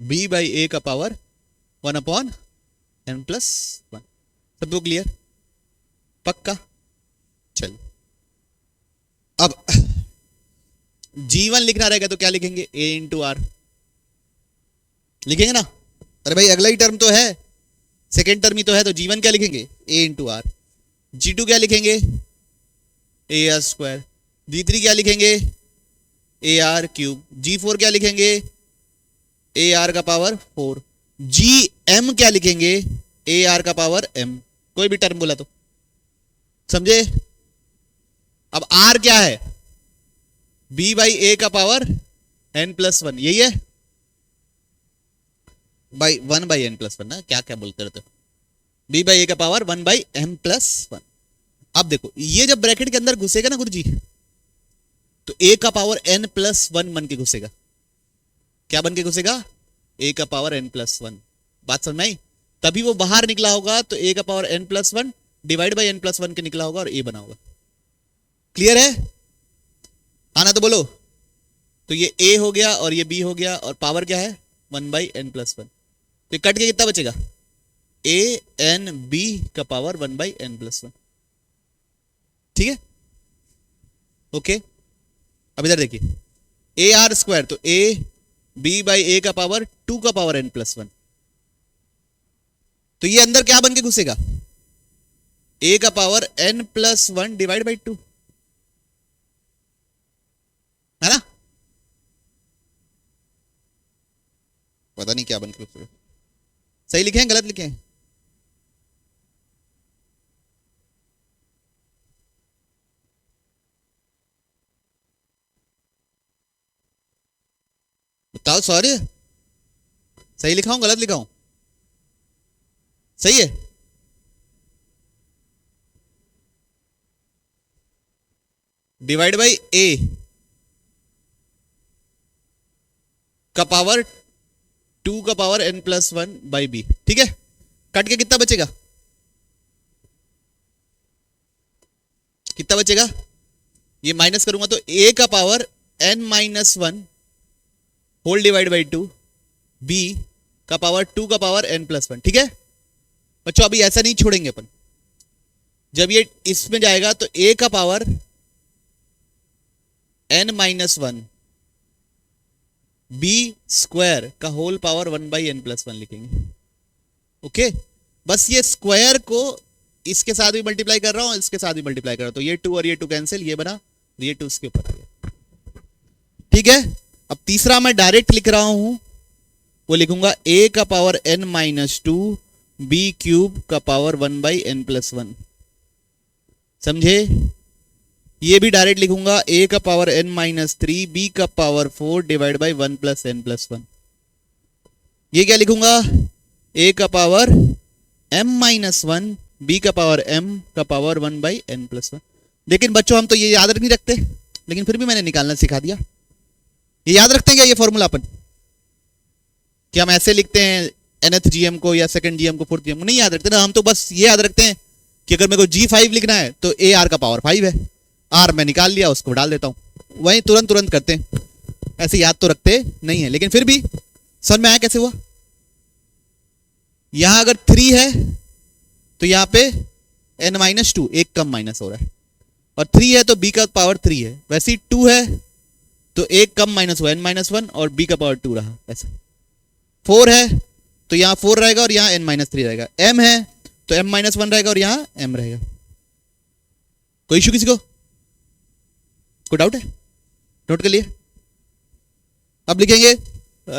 B by A का पावर 1/N+1। सबको क्लियर? पक्का? चल, अब G1 लिखना रहेगा तो क्या लिखेंगे? A इंटू R लिखेंगे ना? अरे भाई अगला ही टर्म तो है, सेकेंड टर्म ही तो है, तो G1 क्या लिखेंगे? A into R। G2 क्या लिखेंगे? AR²। G3 क्या लिखेंगे? AR³। G4 क्या लिखेंगे? AR का पावर 4। GM क्या लिखेंगे? AR का पावर M। कोई भी टर्म बोला तो समझे? अब R क्या है? B बाई A का पावर N+1, यही है, बाई 1/N+1 ना, क्या क्या बोलते रहते हो? B बाई A का पावर 1/M+1। अब देखो, ये जब ब्रैकेट के अंदर घुसेगा ना गुरुजी, तो A का पावर N+1 बन के घुसेगा। क्या बन के घुसेगा? A का पावर N+1। बात समझ में आई? तभी वो बाहर निकला होगा तो A का power N+1 divide by N+1 के निकला होगा और A बना होगा। क्लियर है? आना तो बोलो। तो ये A हो गया और ये B हो गया, और पावर क्या है? 1/N+1। तो कट के कितना बचेगा? ANB का पावर 1/N+1। ठीक है, ओके। अब इधर देखिए, AR², तो B बाई A का पावर 2 का पावर N+1। तो ये अंदर क्या बन के घुसेगा? A का पावर N+1 डिवाइड बाई 2, है ना? पता नहीं क्या बन के घुसेगा। सही लिखे हैं गलत लिखे हैं? बताओ, सॉरी, सही लिखा हूं गलत लिखा हूं? सही है? डिवाइड बाई A का पावर 2 का पावर N+1 बाई B। ठीक है, कट के कितना बचेगा? कितना बचेगा? ये माइनस करूंगा तो A का power N-1 whole divide by 2, B का पावर 2 का पावर N+1। ठीक है बच्चों, अभी ऐसा नहीं छोड़ेंगे अपन। जब ये इसमें जाएगा तो A का पावर N-1 B² का होल पावर 1/N+1 लिखेंगे। ओके, बस ये स्क्वायर को इसके साथ भी मल्टीप्लाई कर रहा हूं, इसके साथ भी मल्टीप्लाई कर रहा हूं, तो ये 2 और ये 2 कैंसिल, ये बना, ये 2 इसके ऊपर आ गया। ठीक है, अब तीसरा मैं डायरेक्ट लिख रहा हूं, वो लिखूंगा A का पावर N-2 B³ का पावर 1/N+1। समझे? ये भी डायरेक्ट लिखूंगा A का पावर N-3 B का पावर 4 डिवाइड बाई 1 + N+1। ये क्या लिखूंगा? A का पावर M-1 B का पावर M का पावर 1/N+1। लेकिन बच्चों हम तो ये याद नहीं रखते, लेकिन फिर भी मैंने निकालना सिखा दिया। ये याद रखते हैं क्या ये फॉर्मूला अपन, कि हम ऐसे लिखते हैं nth GM को या सेकंड GM को फोर्थ GM को? नहीं याद रखते ना, हम तो बस ये याद रखते हैं कि अगर मेरे को G5 लिखना है तो AR का पावर 5 है, R मैं निकाल लिया उसको डाल देता हूँ, वही तुरंत करते हैं, ऐसे याद तो रखते नहीं है, लेकिन फिर भी समझ में आया कैसे हुआ। यहां अगर 3 है तो यहां पे n-2 एक कम माइनस हो रहा है, और 3 है तो b का पावर 3 है, वैसे ही 2 है तो एक कम माइनस हुआ n-1 और b का पावर 2 रहा ऐसा। 4 है तो यहाँ 4 रहेगा और यहाँ n-3 रहेगा। m है तो m-1 रहेगा और यहाँ m रहेगा। कोई इशू किसी को? कोई डाउट है? नोट कर लिए? अब लिखेंगे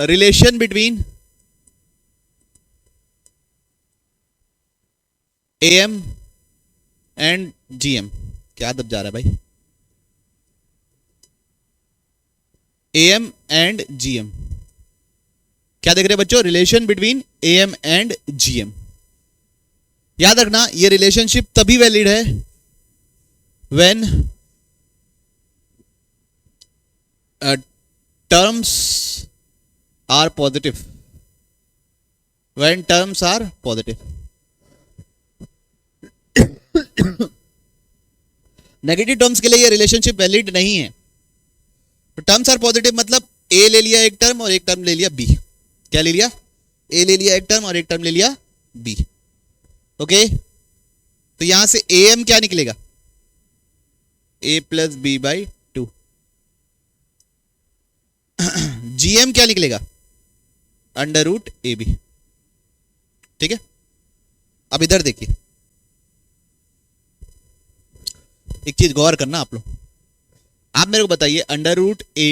relation between AM and GM। क्या दब जा रहा है भाई? AM एंड GM, क्या देख रहे हैं बच्चों? Relation between AM and GM। याद रखना ये रिलेशनशिप तभी वैलिड है when terms are positive, when terms are positive. Negative terms के लिए ये रिलेशनशिप वैलिड नहीं है। तो टर्म्स आर पॉजिटिव मतलब A ले लिया एक टर्म और एक टर्म ले लिया B। क्या ले लिया? A ले लिया एक टर्म और एक टर्म ले लिया B। ओके, तो यहां से AM क्या निकलेगा? A plus B by 2। GM क्या निकलेगा? Under root AB। ठीक है, अब इधर देखिए, एक चीज गौर करना आप लोग। आप मेरे को बताइए under root A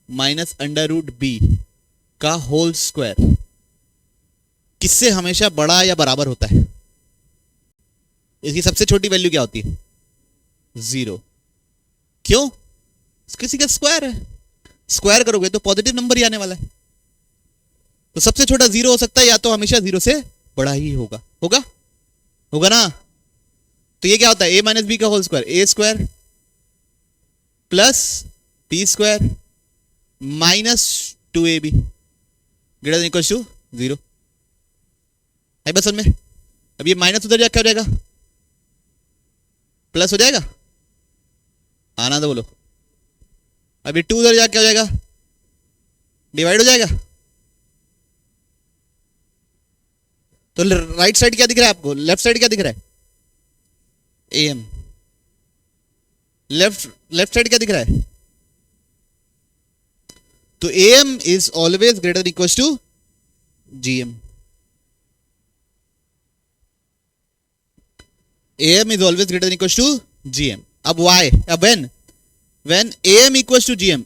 minus under root B का होल स्क्वायर किससे हमेशा बड़ा या बराबर होता है? इसकी सबसे छोटी वैल्यू क्या होती है? 0। क्यों? किसी का स्क्वायर है, स्क्वायर करोगे तो पॉजिटिव नंबर ही आने वाला है, तो सबसे छोटा 0 हो सकता है, या तो हमेशा 0 से बड़ा ही होगा। होगा होगा ना? तो ये क्या होता है? A माइनस B का whole square, A square plus B square minus 2AB greater than equal to 0 है बस में। अब ये माइनस उधर जाकर क्या हो जाएगा? प्लस हो जाएगा। आना तो बोलो। अब ये 2 उधर जाकर क्या हो जाएगा? डिवाइड हो जाएगा। तो राइट साइड क्या दिख रहा है आपको? लेफ्ट साइड क्या दिख रहा है? AM। लेफ्ट साइड क्या दिख रहा है? तो AM is always greater than equal to GM। AM is always greater than equals to GM. अब why? अब when AM equals to GM,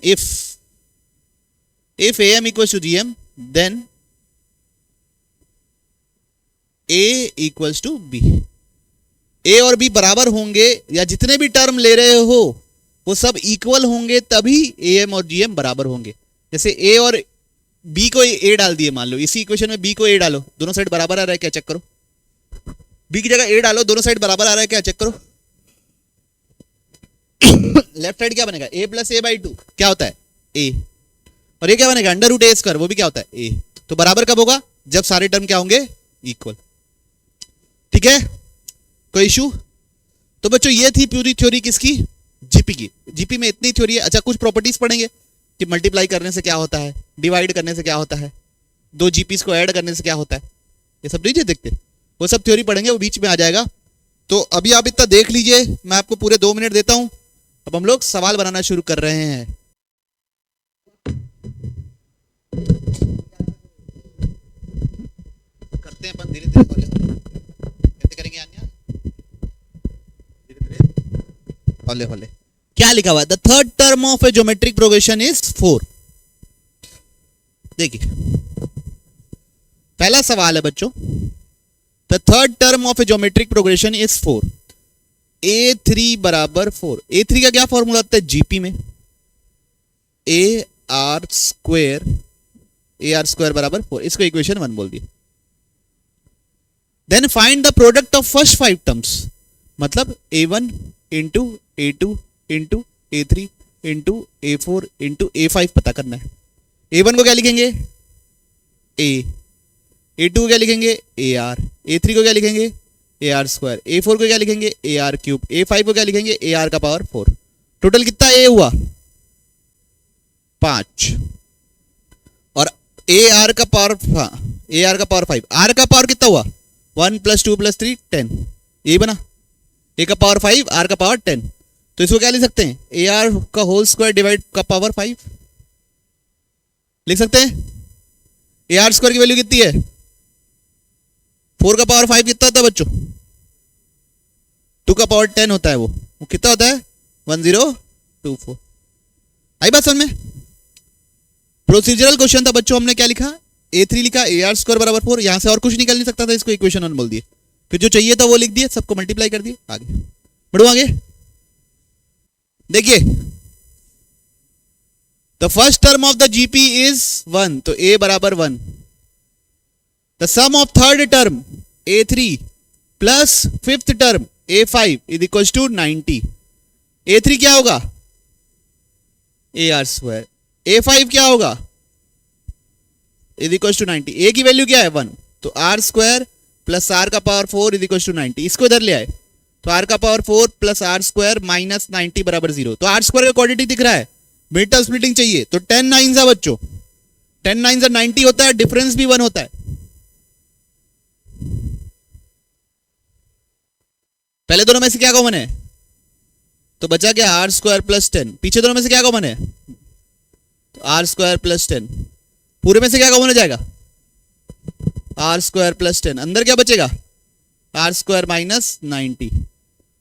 if AM equals to GM, then A equals to B. A और B बराबर होंगे, या जितने भी term ले रहे हो वो सब इक्वल होंगे, तभी AM और GM बराबर होंगे। जैसे A और B को A डाल दिए, मान लो इसी इक्वेशन में B को A डालो, दोनों साइड बराबर आ रहा है क्या? चेक करो। B की जगह A डालो, दोनों साइड बराबर आ रहा है क्या? चेक करो। लेफ्ट साइड क्या बनेगा? A प्लस A बाई 2 क्या होता है? A। और ये क्या बनेगा? अंडर रूट A स्क्वायर, वो भी क्या होता है? A। तो बराबर कब होगा? जब सारे टर्म क्या होंगे? इक्वल। ठीक है, कोई इशू? तो बच्चों ये थी पूरी थ्योरी किसकी? जीपी की। जीपी में इतनी थ्योरी है। अच्छा, कुछ प्रॉपर्टीज पढ़ेंगे कि मल्टीप्लाई करने से क्या होता है, डिवाइड करने से क्या होता है, दो जीपीस को ऐड करने से क्या होता है, ये सब नहीं देखते, वो सब थ्योरी पढ़ेंगे, वो बीच में आ जाएगा। तो अभी आप इतना देख लीजिए, मैं आपको पूरे 2 मिनट देता हूं। अब हम लोग सवाल बनाना शुरू कर रहे हैं। करते हैं अपन धीरे धीरे, कैसे करेंगे आन्या? धीरे धीरे, हौले हौले। क्या लिखा हुआ है? The third term of A geometric progression is 4। देखिए पहला सवाल है बच्चों, the third term of A geometric progression is 4। A3 बराबर 4। A3 का क्या फॉर्मूला होता है जीपी में? AR स्क्वायर बराबर 4। इसको इक्वेशन 1 बोल दिया। Then find the product of first 5 terms, मतलब A1 into A2 into A3 into A4 into A5 पता करना है। A1 को क्या लिखेंगे A, A2 को क्या लिखेंगे AR, A3 को क्या लिखेंगे AR स्क्वायर, A4 को क्या लिखेंगे AR क्यूब, A5 को क्या लिखेंगे AR का पावर 4। टोटल कितना A हुआ 5 और AR का पावर AR का पावर 5, R का पावर कितना हुआ 1 + 2 + 3 10, यही बना। A का पावर 5 R का पावर 10, तो इसको क्या लिख सकते हैं AR का होल स्क्वायर डिवाइड का पावर 5 लिख सकते हैं। AR स्क्वायर की वैल्यू कितनी है 4 का पावर 5 कितना होता है बच्चों 2 का पावर 10 होता है, वो कितना होता है 1024। आई बात समझ में। प्रोसीजरल क्वेश्चन था बच्चों, हमने क्या लिखा A3 लिखा AR स्क्वायर बराबर 4, यहां से और कुछ निकल नहीं सकता था, इसको इक्वेशन 1 बोल दिए, फिर जो चाहिए था वो लिख दिए, सबको मल्टीप्लाई कर दिए, आगे बढ़ो। आगे देखिए the first term of the GP is 1, तो A बराबर 1। The sum of third term A3 plus fifth term A5 is equal to 90। A3 क्या होगा AR स्क्वायर, A5 क्या होगा इज इक्वल टू 90। A की वैल्यू क्या है 1, तो R स्क्वायर प्लस R का पावर 4 इज इक्वल टू 90। इसको इधर ले आए तो R का power 4 plus R square minus 90 बराबर 0। तो R स्क्वायर का क्वांटिटी दिख रहा है, मिड टर्म स्प्लिटिंग चाहिए, तो 10 9 है बच्चों, 10 9 90 होता है, डिफरेंस भी 1 होता है। पहले दोनों में से क्या कॉमन है, तो बचा क्या R स्क्वायर प्लस 10, पीछे दोनों में से क्या कॉमन है तो R स्क्वायर प्लस 10, पूरे में से क्या कॉमन हो जाएगा R स्क्वायर प्लस 10, अंदर क्या बचेगा R स्क्वायर माइनस 90।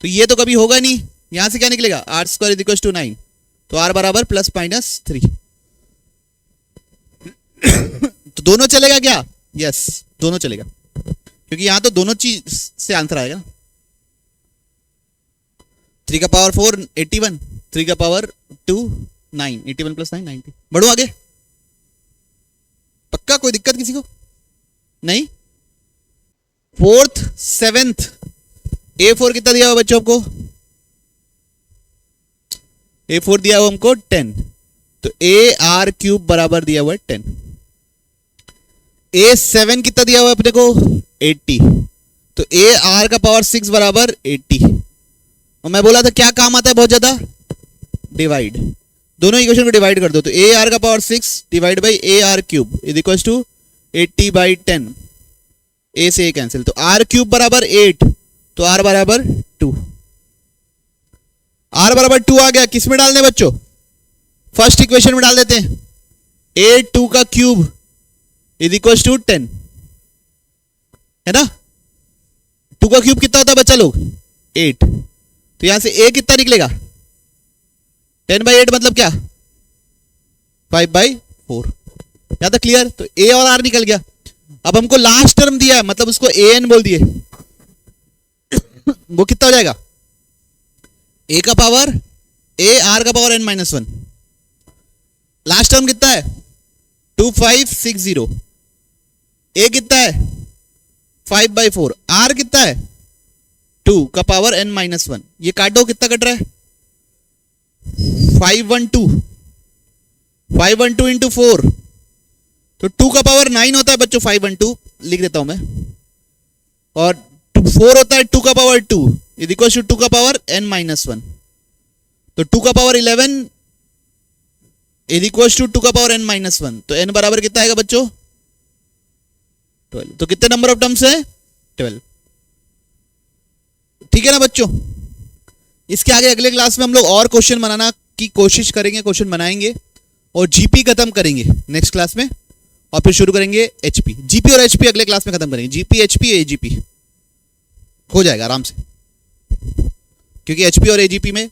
तो ये तो कभी होगा नहीं, यहां से क्या निकलेगा R square is equal to 9, तो R बराबर प्लस माइनस 3। तो दोनों चलेगा क्या, यस दोनों चलेगा, क्योंकि यहां तो दोनों चीज से आंसर आएगा। 3 का पावर 4 81, 3 का पावर 2 9, 81 प्लस 9 90। बढ़ो आगे, पक्का कोई दिक्कत किसी को नहीं। फोर्थ सेवेंथ A4 कितना दिया हुआ बच्चों आपको, A4 दिया हुआ हमको 10, तो AR क्यूब बराबर दिया हुआ है 10। A7 कितना दिया हुआ है अपने को 80, तो AR का पावर 6 बराबर 80। और मैं बोला था क्या काम आता है बहुत ज्यादा, डिवाइड, दोनों इक्वेशन को डिवाइड कर दो, तो AR का power 6 divide by AR cube is equal to 80/10, A से A कैंसिल, तो R क्यूब बराबर 8, तो R बराबर 2। R बराबर 2 आ गया, किस में डालने बच्चों फर्स्ट इक्वेशन में डाल देते हैं, A2 का क्यूब इज इक्वल टू 10 है ना। 2 का क्यूब कितना होता है बच्चा लोग 8, तो यहां से A कितना निकलेगा 10/8 मतलब क्या 5/4, यहां तक क्लियर। तो A और R निकल गया। अब हमको लास्ट टर्म दिया है, मतलब उसको AN बोल दिए, वो कितना हो जाएगा A का पावर A R का पावर n-1, लास्ट टर्म कितना है 2560, A कितना है 5/4, R कितना है 2 का पावर n-1, ये काटो कितना कट रहा है 512 इंटू 4, तो 2 का पावर 9 होता है बच्चों, 512 लिख देता हूं मैं, और 4 होता है 2 का पावर 2 इज इक्वल टू 2 का पावर n-1, तो 2 का पावर 11 इज इक्वल टू 2 का पावर n-1, तो n बराबर कितना आएगा बच्चों 12। तो कितने नंबर ऑफ टर्म्स है 12, ठीक है ना बच्चों। इसके आगे अगले क्लास में हम लोग और क्वेश्चन बनाना की कोशिश करेंगे, क्वेश्चन बनाएंगे और जीपी खत्म करेंगे नेक्स्ट क्लास में, और फिर शुरू करेंगे एचपी। जीपी और एचपी अगले क्लास में खत्म करेंगे, जीपी एचपी एजीपी हो जाएगा आराम से, क्योंकि एचपी और एजीपी में